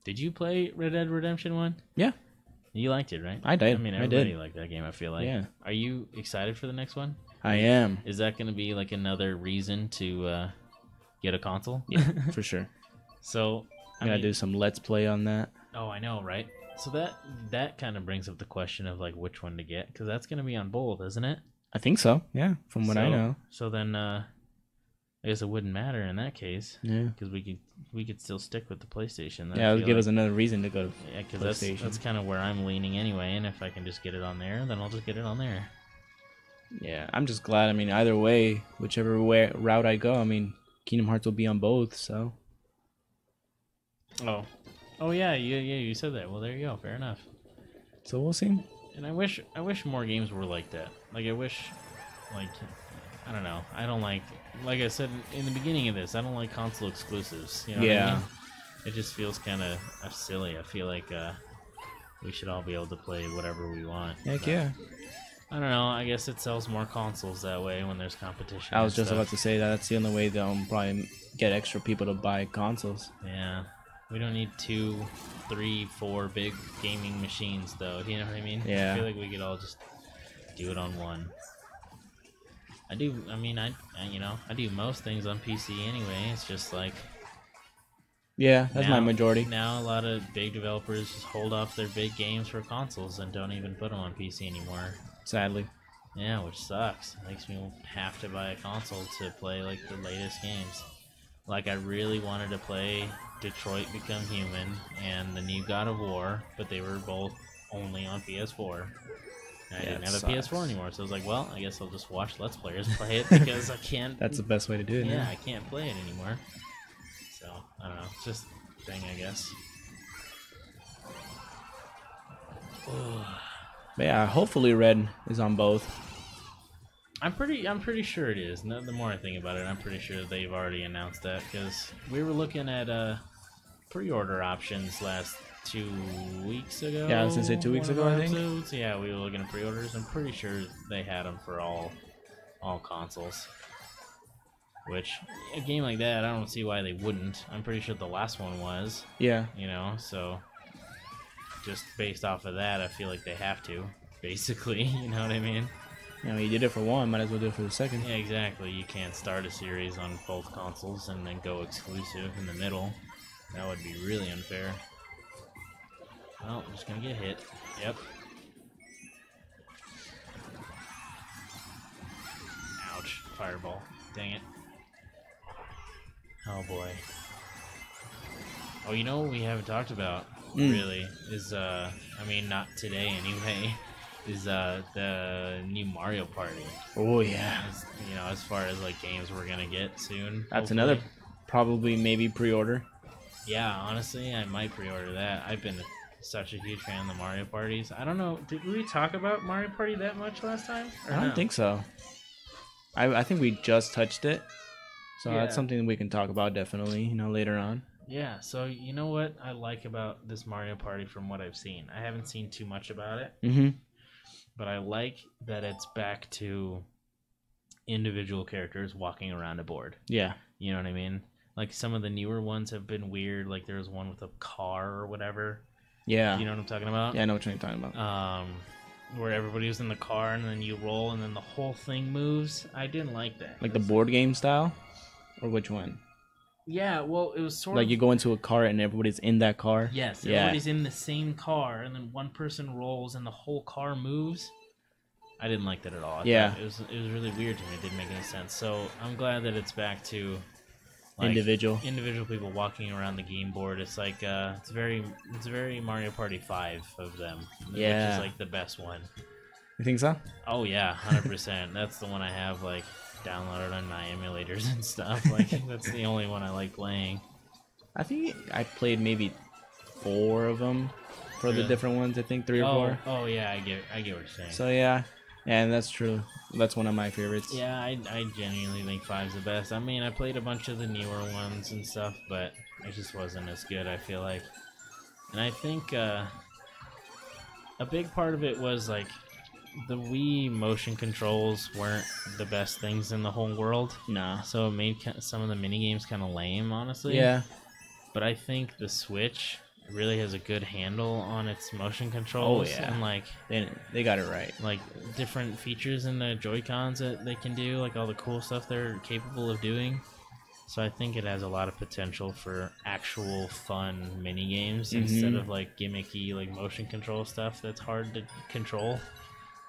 Did you play Red Dead Redemption 1? Yeah. You liked it, right? I did. I mean, I everybody did. liked that game, I feel like. Yeah. Are you excited for the next one? I am. Is that going to be like another reason to get a console? Yeah, for sure. So, I'm gonna do some Let's Play on that. Oh, I know, right? So that kind of brings up the question of like which one to get, because that's going to be on both, isn't it? I think so. Yeah, from what I know. So then, I guess it wouldn't matter in that case. Yeah. Because we could still stick with the PlayStation. Yeah, it would give us another reason to go to Yeah, because PlayStation. that's kind of where I'm leaning anyway. And if I can just get it on there, then I'll just get it on there. Yeah, I'm just glad. I mean, either way, whichever route I go, I mean, Kingdom Hearts will be on both. So. Oh yeah, you said that. Well, there you go. Fair enough. So we'll see. And I wish more games were like that. Like I wish, like I don't know. I don't like I said in the beginning of this, I don't like console exclusives. You know what I mean? It just feels kind of silly. I feel like we should all be able to play whatever we want. Heck yeah. I don't know. I guess it sells more consoles that way when there's competition. I was just about to say that. That's the only way they'll probably get extra people to buy consoles. Yeah. We don't need 2, 3, 4 big gaming machines, though. Do you know what I mean? Yeah. I feel like we could all just do it on one. I do most things on PC anyway. It's just like... Yeah, that's my majority. Now a lot of big developers just hold off their big games for consoles and don't even put them on PC anymore. Sadly. Yeah, which sucks. It makes me have to buy a console to play like the latest games. Like I really wanted to play Detroit Become Human and the new God of War, but they were both only on PS4. And I didn't have a PS4 anymore, so I was like, well, I guess I'll just watch Let's Players play it because I can't... That's the best way to do it. Yeah, I can't play it anymore. So, I don't know. It's just a thing, I guess. But yeah, hopefully Red is on both. I'm pretty sure it is. The more I think about it, I'm pretty sure they've already announced that because we were looking at pre-order options last 2 weeks ago. Yeah, I was gonna say 2 weeks ago, I think. Episodes. Yeah, we were looking at pre-orders. I'm pretty sure they had them for all consoles. Which a game like that, I don't see why they wouldn't. I'm pretty sure the last one was. Yeah. You know, so just based off of that, I feel like they have to. Basically, you know what I mean? You know, you did it for one, might as well do it for the second. Yeah, exactly. You can't start a series on both consoles and then go exclusive in the middle. That would be really unfair. Oh, I'm just gonna get hit. Yep. Ouch. Fireball. Dang it. Oh boy. Oh, you know what we haven't talked about, really, is, I mean, not today anyway, is the new Mario Party. Oh yeah. As far as like games we're gonna get soon. That's hopefully. another probably maybe pre-order. Yeah, honestly, I might pre-order that. I've been such a huge fan of the Mario Parties. I don't know, did we talk about Mario Party that much last time? I don't think so. I think we just touched it. So Yeah. that's something we can talk about definitely, later on. Yeah, so you know what I like about this Mario Party from what I've seen? I haven't seen too much about it. Mm-hmm. But I like that it's back to individual characters walking around a board. Yeah. You know what I mean? Like some of the newer ones have been weird. Like there was one with a car or whatever. Yeah. You know what I'm talking about? Yeah, I know what you're talking about. Where everybody was in the car and then you roll and then the whole thing moves. I didn't like that. Like the board game style? Or which one? Yeah, well, it was sort like of... you go into a car and everybody's in that car? Yes, yeah. Everybody's in the same car and then one person rolls and the whole car moves. I didn't like that at all. It was really weird to me. It didn't make any sense. So I'm glad that it's back to like, individual people walking around the game board. It's like it's very Mario Party 5 of them. Yeah. Which is like the best one. You think so? Oh yeah, 100%. That's the one I have like downloaded on my emulators and stuff. Like that's the only one I like playing. I think I played maybe 4 of them for the different ones. I think 3 or 4. Oh yeah, I get what you're saying. So yeah. And that's true. That's one of my favorites. Yeah, I genuinely think 5's the best. I mean, I played a bunch of the newer ones and stuff, but it just wasn't as good, I feel like. And I think a big part of it was, like, the Wii motion controls weren't the best things in the whole world. Nah. So it made some of the minigames kind of lame, honestly. Yeah. But I think the Switch really has a good handle on its motion controls. Oh, yeah. And like They got it right. like different features in the Joy-Cons that they can do, like all the cool stuff they're capable of doing. So I think it has a lot of potential for actual fun mini games instead of like gimmicky like motion control stuff that's hard to control,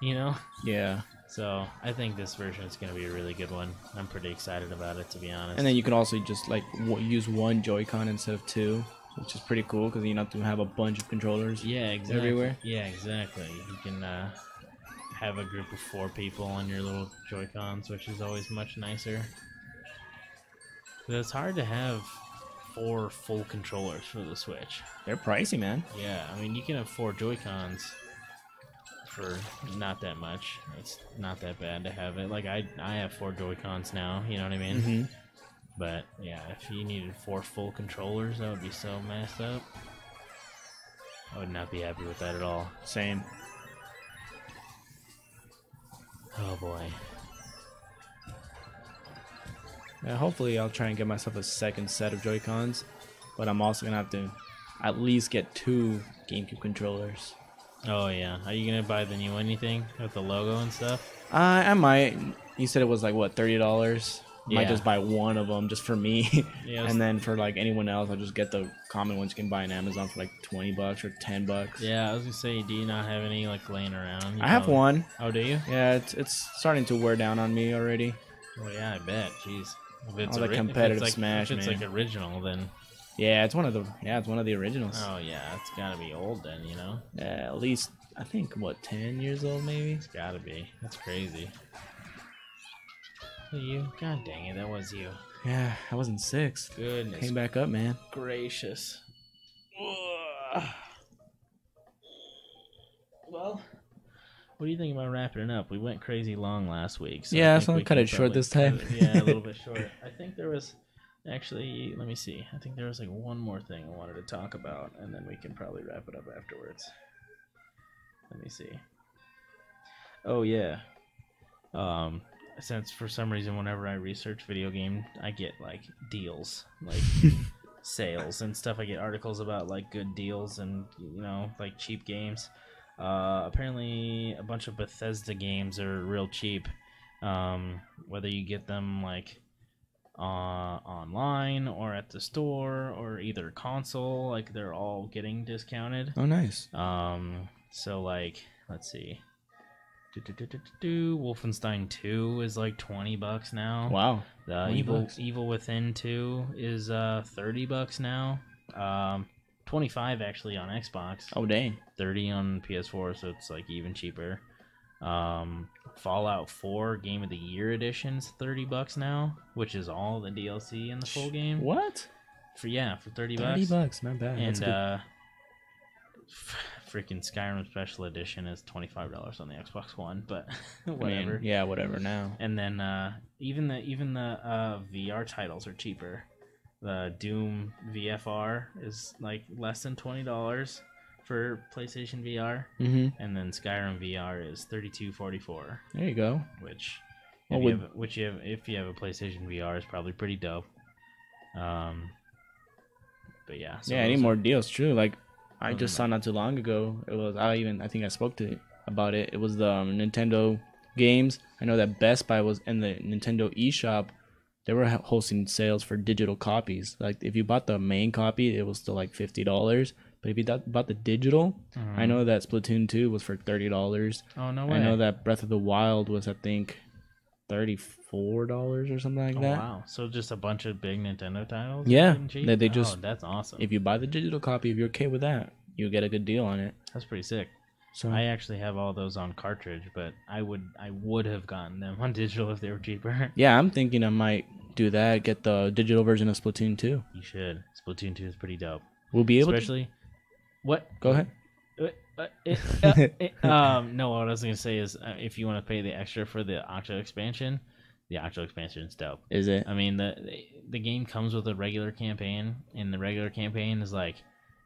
you know? Yeah. So I think this version is going to be a really good one. I'm pretty excited about it, to be honest. And then you can also just like use one Joy-Con instead of two, which is pretty cool because you don't have to have a bunch of controllers. Yeah, exactly. Everywhere. Yeah, exactly. You can have a group of 4 people on your little Joy-Cons, which is always much nicer. But it's hard to have 4 full controllers for the Switch. They're pricey, man. Yeah, I mean, you can have 4 Joy-Cons for not that much. It's not that bad to have it. Like, I have 4 Joy-Cons now, you know what I mean? But, yeah, if you needed 4 full controllers, that would be so messed up. I would not be happy with that at all. Same. Oh, boy. Yeah, hopefully I'll try and get myself a second set of Joy-Cons, but I'm also gonna have to at least get 2 GameCube controllers. Oh, yeah. Are you going to buy the new anything with the logo and stuff? I might. You said it was like what, $30? Might Yeah. just buy one of them just for me, Yeah, and then for like anyone else, I'll just get the common ones you can buy on Amazon for like $20 or $10. Yeah, I was going to say, do you not have any like laying around? You I have probably- one. Oh, do you? Yeah, it's starting to wear down on me already. Well, yeah, I bet. Jeez. If it's All the ori- if it's competitive like, Smash, if it's man. like original, then Yeah, it's one of the originals. oh yeah, it's got to be old then, you know. Yeah, at least I think what 10 years old maybe. It's got to be. That's crazy. You? God dang it, that was you. Yeah, I was in 6. Goodness Came back up, man. gracious. Well, what do you think about wrapping it up? We went crazy long last week. So Yeah, I think so I'll we cut can it short probably this time. cut it- yeah, a little bit short. I think there was actually, let me see. I think there was like one more thing I wanted to talk about, and then we can probably wrap it up afterwards. Let me see. Oh yeah. Since for some reason whenever I research video game, I get like deals, like sales and stuff. I get articles about like good deals and like cheap games. Apparently a bunch of Bethesda games are real cheap. Whether you get them like online or at the store or either console, like they're all getting discounted. Oh, nice. So like, let's see. Wolfenstein 2 is like $20 now. Wow. The $20. Evil Within 2 is $30 now. 25 actually on Xbox. Oh, dang. 30 on PS4, so it's like even cheaper. Fallout 4 Game of the Year edition's $30 now, which is all the DLC in the full game. What? For $30. $30, not bad. That's And freaking Skyrim Special Edition is $25 on the Xbox One, but whatever. I mean, yeah, whatever now. And then even the VR titles are cheaper. The Doom VFR is like less than $20 for PlayStation VR, and then Skyrim VR is $32.44. There you go. Which, Well, if you have a PlayStation VR, is probably pretty dope. But yeah. So yeah, any more deals? True. Like I Those just are saw not too long ago. It was I think I spoke to it about it. It was the Nintendo games. I know that Best Buy was in the Nintendo eShop. They were hosting sales for digital copies. Like if you bought the main copy, it was still like $50. But if you bought the digital, I know that Splatoon 2 was for $30. Oh no way! I know that Breath of the Wild was I think $34 or something like that. Wow! So just a bunch of big Nintendo titles. Yeah, getting cheap? they just that's awesome. If you buy the digital copy, if you're okay with that, you'll get a good deal on it. That's pretty sick. So I actually have all those on cartridge, but I would have gotten them on digital if they were cheaper. yeah, I'm thinking I might do that. Get the digital version of Splatoon 2. You should. Splatoon 2 is pretty dope. We'll be able Especially what? Go ahead. No, what I was gonna say is if you want to pay the extra for the Octo expansion is dope. Is it? I mean the game comes with a regular campaign, and the regular campaign is like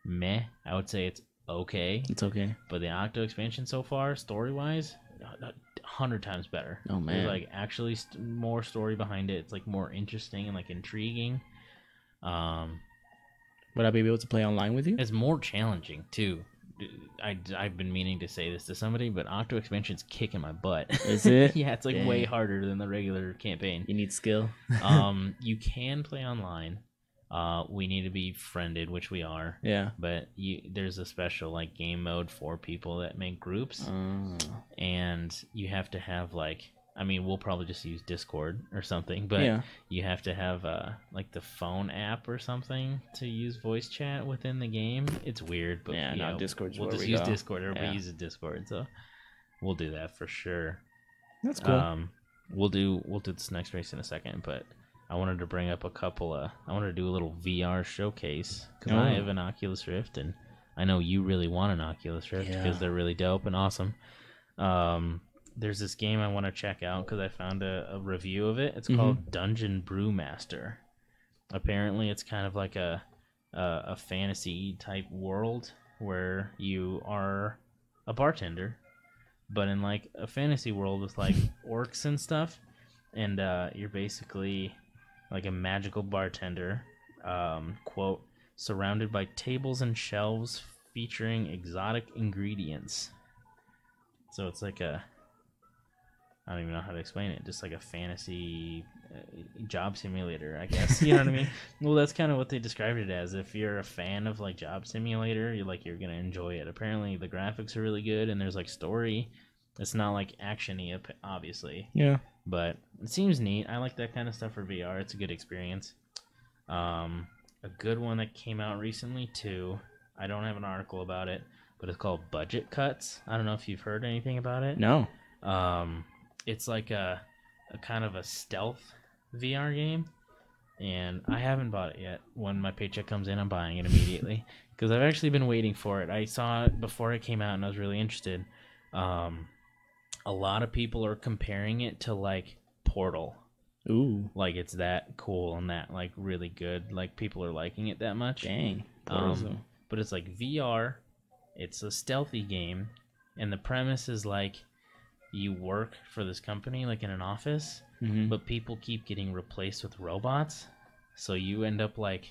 meh. I would say it's okay, It's okay. but the Octo expansion so far, story wise, 100 times better. Oh, man. There's like actually more story behind it. It's like more interesting and like intriguing. Would I be able to play online with you? It's more challenging too. I've been meaning to say this to somebody, but Octo Expansion's kicking my butt. Is it? Yeah, it's like Dang. way harder than the regular campaign. You need skill. You can play online. We need to be friended, which we are. Yeah. But there's a special like game mode for people that make groups, and you have to have like. I mean, we'll probably just use Discord or something, but you have to have like the phone app or something to use voice chat within the game. It's weird, but yeah, no, Discord's we'll where just we use go. Discord. Everybody uses Discord, so we'll do that for sure. That's cool. We'll do this next race in a second, but I wanted to bring up a couple. I wanted to do a little VR showcase because I have an Oculus Rift, and I know you really want an Oculus Rift because they're really dope and awesome. There's this game I want to check out because I found a review of it. It's called Dungeon Brewmaster. Apparently, it's kind of like a fantasy type world where you are a bartender, but in like a fantasy world with like orcs and stuff, and you're basically like a magical bartender, quote, surrounded by tables and shelves featuring exotic ingredients. So it's like I don't even know how to explain it. Just like a fantasy job simulator, I guess. You know what I mean? Well, that's kind of what they described it as. If you're a fan of like job simulator, you're gonna enjoy it. Apparently, the graphics are really good, and there's like story. It's not like action-y, obviously. Yeah. But it seems neat. I like that kind of stuff for VR. It's a good experience. A good one that came out recently too. I don't have an article about it, but it's called Budget Cuts. I don't know if you've heard anything about it. No. It's like a kind of a stealth VR game, and I haven't bought it yet. When my paycheck comes in, I'm buying it immediately because I've actually been waiting for it. I saw it before it came out, and I was really interested. A lot of people are comparing it to like Portal. Ooh. Like it's that cool and that like really good. Like people are liking it that much. Dang. But it's like VR. It's a stealthy game, and the premise is like you work for this company like in an office, but people keep getting replaced with robots, so you end up like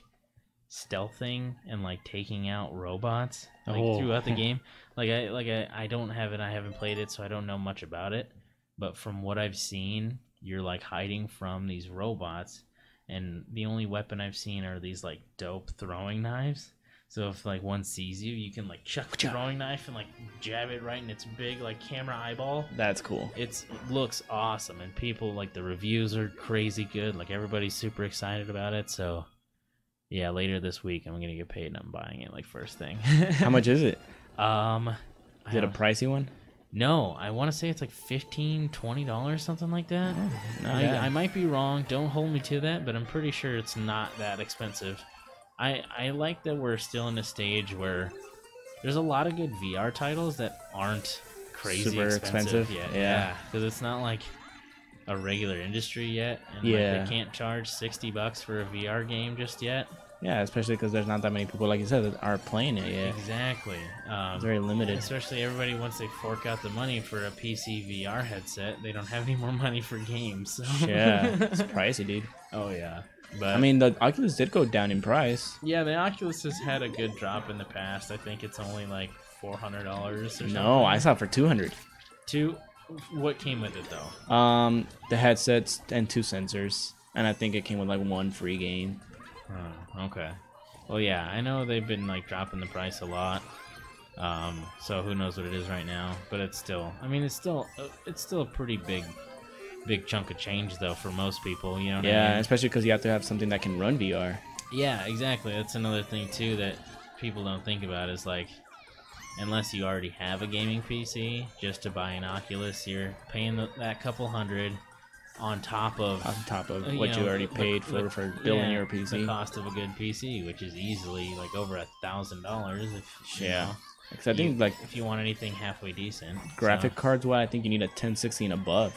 stealthing and like taking out robots like throughout the game. I don't have it. I haven't played it, so I don't know much about it. But from what I've seen, you're like hiding from these robots, and the only weapon I've seen are these like dope throwing knives. So if like one sees you, you can like chuck the throwing knife and like jab it right in its big like camera eyeball. That's cool. It looks awesome, and people like the reviews are crazy good. Like everybody's super excited about it. So yeah, later this week I'm gonna get paid and I'm buying it like first thing. How much is it? Is it a pricey one? No, I want to say it's like $15-$20, something like that. Oh, I might be wrong. Don't hold me to that, but I'm pretty sure it's not that expensive. I like that we're still in a stage where there's a lot of good VR titles that aren't crazy super expensive yet. Yeah, because it's not like a regular industry yet, and like, they can't charge $60 for a VR game just yet. Yeah, especially because there's not that many people, like you said, that are playing it yet. Exactly. It's very limited. Especially everybody, once they fork out the money for a PC VR headset, they don't have any more money for games. So. Yeah, it's pricey, dude. Oh, yeah. But I mean, the Oculus did go down in price. Yeah, the Oculus has had a good drop in the past. I think it's only like $400 or something. No, I saw it for $200. What came with it, though? The headsets and 2 sensors. And I think it came with like 1 free game. Oh, okay. Well, yeah, I know they've been like dropping the price a lot. So who knows what it is right now? But it's still, I mean, it's still a pretty big chunk of change though for most people. You know what I mean? Especially because you have to have something that can run VR. Yeah, exactly. That's another thing too that people don't think about is like, unless you already have a gaming PC, just to buy an Oculus, you're paying that couple $100. On top of what you already paid for building your PC. The cost of a good PC, which is easily like over $1,000. Because I think like if you want anything halfway decent, graphic cards, I think you need a 1060 and above.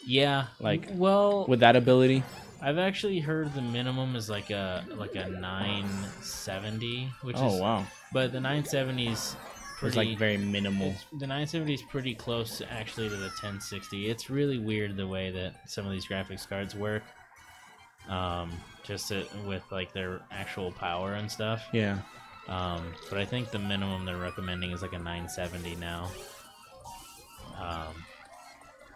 Yeah, like well, with that ability, I've actually heard the minimum is like a 970, which wow. But the 970's it's like very minimal. The 970 is pretty close actually to the 1060. It's really weird the way that some of these graphics cards work. with like their actual power and stuff. Yeah. But I think the minimum they're recommending is like a 970 now.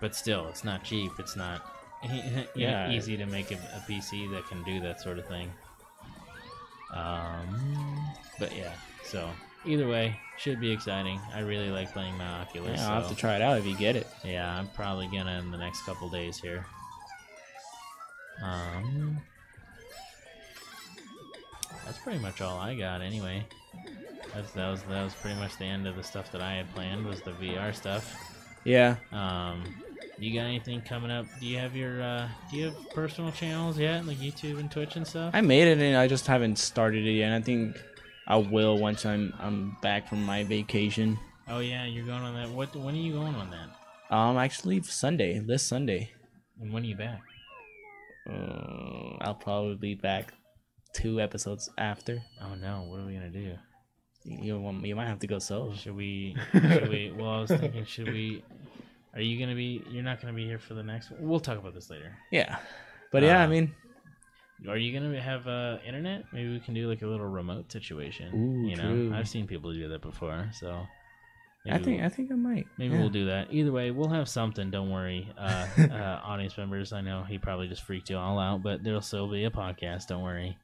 But still, it's not cheap. It's not easy to make a PC that can do that sort of thing. But yeah, so either way, should be exciting. I really like playing my Oculus. Yeah, I'll have to try it out if you get it. Yeah, I'm probably gonna in the next couple days here. That's pretty much all I got anyway. That was pretty much the end of the stuff that I had planned, was the VR stuff. Yeah. You got anything coming up? Do you have personal channels yet, like YouTube and Twitch and stuff? I made it and I just haven't started it yet. And I think I will once I'm back from my vacation. Oh yeah, you're going on that. When are you going on that? Actually this Sunday. And when are you back? I'll probably be back 2 episodes after. Oh no, what are we gonna do? You might have to go solo. Should we? Well, I was thinking, should we? Are you gonna be? You're not gonna be here for the next one. We'll talk about this later. Yeah, but yeah, I mean, are you gonna have internet? Maybe we can do like a little remote situation. Ooh, true. I've seen people do that before, so. I think I might. Maybe we'll do that. Either way, we'll have something. Don't worry, audience members. I know he probably just freaked you all out, but there'll still be a podcast. Don't worry.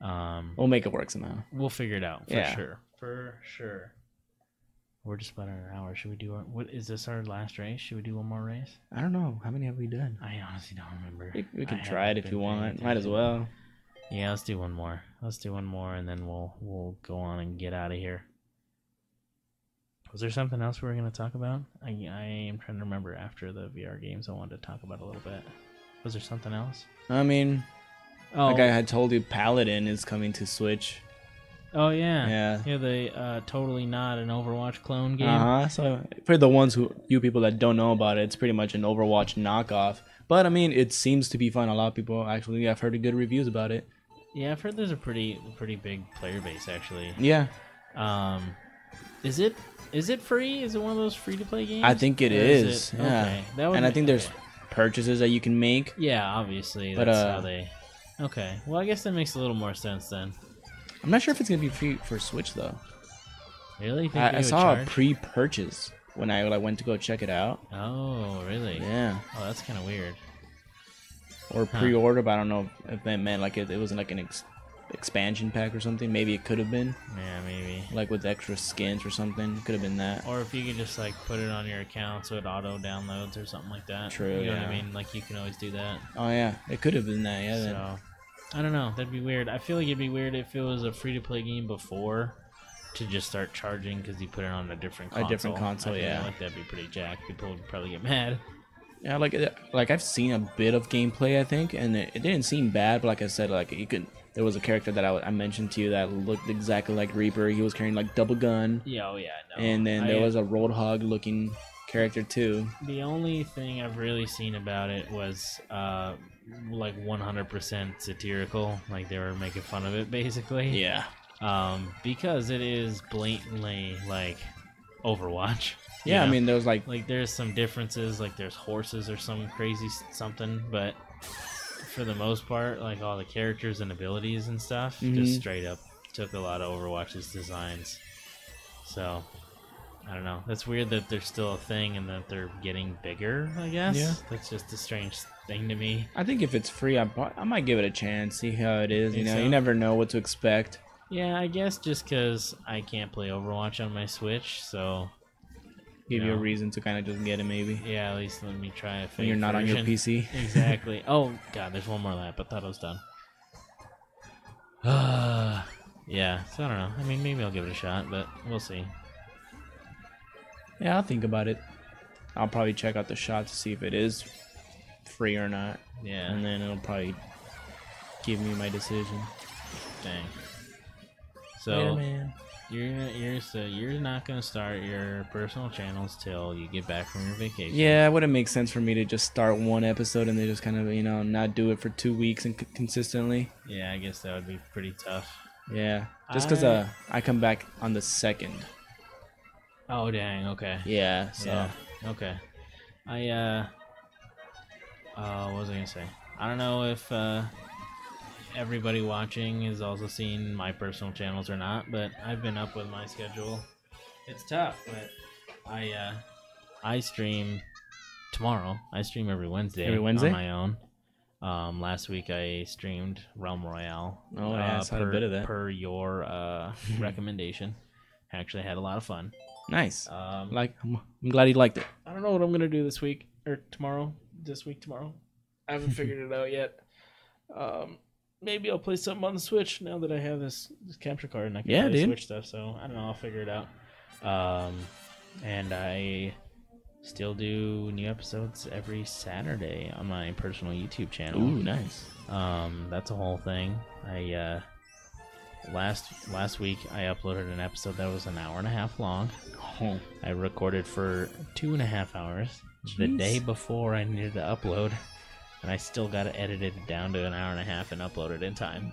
We'll make it work somehow. We'll figure it out for sure. We're just about an hour. Should we do what is this, our last race? Should we do one more race? I don't know. How many have we done? I honestly don't remember. We can try it if you want. Might as well. Yeah, let's do one more. And then we'll go on and get out of here. Was there something else we were going to talk about? I am trying to remember after the VR games I wanted to talk about a little bit. Was there something else? I mean, like I had told you, Paladin is coming to Switch. Oh, yeah. Yeah. Yeah, totally not an Overwatch clone game. So for the you people that don't know about it, it's pretty much an Overwatch knockoff. But I mean, it seems to be fun. A lot of people actually, I've heard good reviews about it. Yeah, I've heard there's a pretty big player base actually. Yeah. Is it free? Is it one of those free to play games? I think it is. Yeah. Okay. And I think there's purchases that you can make. Yeah, obviously. That's how they. Okay. Well, I guess that makes a little more sense then. I'm not sure if it's gonna be free for Switch though. Really? I saw a pre-purchase when I went to go check it out. Oh, really? Yeah. Oh, that's kind of weird. Or pre-order, but I don't know if that meant like it wasn't like an expansion pack or something. Maybe it could have been. Yeah, maybe. Like with extra skins or something. Could have been that. Or if you could just like put it on your account so it auto downloads or something like that. True. You know what I mean? Like you can always do that. Oh yeah, it could have been that. Yeah. So. I don't know. That'd be weird. I feel like it'd be weird if it was a free-to-play game before to just start charging because you put it on a different console. I feel like that'd be pretty jacked. People would probably get mad. Yeah, like I've seen a bit of gameplay, I think, and it didn't seem bad. But like I said, like there was a character that I mentioned to you that looked exactly like Reaper. He was carrying like double gun. Yeah, oh yeah, no. And then there was a Roadhog looking character too. The only thing I've really seen about it was like 100% satirical, like they were making fun of it basically. Yeah. Because it is blatantly like Overwatch. Yeah, I mean there's like there's some differences, like there's horses or some crazy something, but for the most part, like all the characters and abilities and stuff just straight up took a lot of Overwatch's designs. So I don't know. That's weird that they're still a thing and that they're getting bigger, I guess. Yeah. That's just a strange thing to me. I think if it's free, I might give it a chance, see how it is. You know, you never know what to expect. Yeah, I guess just because I can't play Overwatch on my Switch, so... Give you a reason to kind of just get it, maybe. Yeah, at least let me try a fake when you're not version. on your PC. Exactly. Oh, God, there's one more lap. I thought I was done. Yeah, so I don't know. I mean, maybe I'll give it a shot, but we'll see. Yeah, I'll think about it. I'll probably check out the shot to see if it is free or not. Yeah. And then it'll probably give me my decision. Dang. So, yeah, man. You're not gonna start your personal channels till you get back from your vacation. Yeah, it wouldn't make sense for me to just start one episode and then just kind of, you know, not do it for 2 weeks and consistently. Yeah, I guess that would be pretty tough. Yeah, just because I come back on the 2nd. Oh dang! Okay. Yeah. So. Yeah, okay. What was I gonna say? I don't know if everybody watching is also seeing my personal channels or not, but I've been up with my schedule. It's tough, but I stream tomorrow. I stream every Wednesday. Every Wednesday? On my own. Last week I streamed Realm Royale. Oh, yeah, I saw a bit of that. Per your recommendation. Actually had a lot of fun. Nice. I'm glad you liked it. I don't know what I'm gonna do this week or tomorrow. Tomorrow. I haven't figured it out yet. Maybe I'll play something on the Switch now that I have this capture card and I can play Switch stuff. So I don't know. I'll figure it out. And I still do new episodes every Saturday on my personal YouTube channel. Ooh, nice. That's a whole thing. I last week I uploaded an episode that was an hour and a half long. Oh. I recorded for 2.5 hours the day before I needed to upload, and I still got it edited down to an hour and a half and uploaded in time.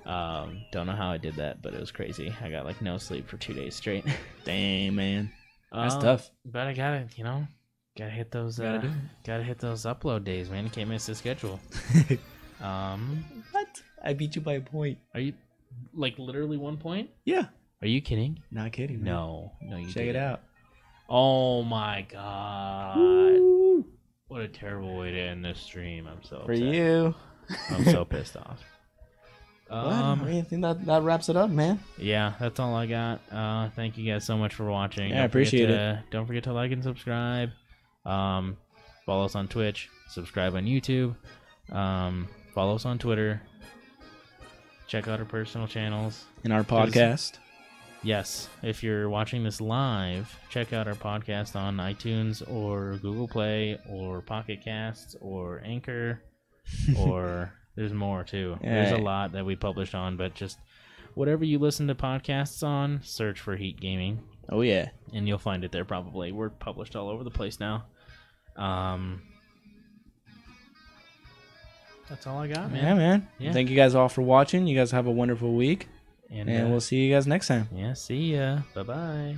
Don't know how I did that, but it was crazy. I got like no sleep for 2 days straight. Dang, man. That's tough. But I gotta hit those gotta hit those upload days, man. You can't miss the schedule. What? I beat you by a point. Are you like literally 1 point? Yeah. Are you kidding? Not kidding. Man. No, you check it out. Oh my god! Woo. What a terrible way to end this stream. I'm so for upset. You. I'm so pissed off. I think that wraps it up, man. Yeah, that's all I got. Thank you guys so much for watching. Yeah, I appreciate it. Don't forget to like and subscribe. Follow us on Twitch. Subscribe on YouTube. Follow us on Twitter. Check out our personal channels. In our podcast. Yes, if you're watching this live, check out our podcast on iTunes or Google Play or Pocket Casts or Anchor or there's more too. Yeah. There's a lot that we published on, but just whatever you listen to podcasts on, search for Heat Gaming. Oh yeah. And you'll find it there probably. We're published all over the place now. That's all I got, man. Yeah, man. Yeah. Thank you guys all for watching. You guys have a wonderful week. And we'll see you guys next time. Yeah, see ya. Bye-bye.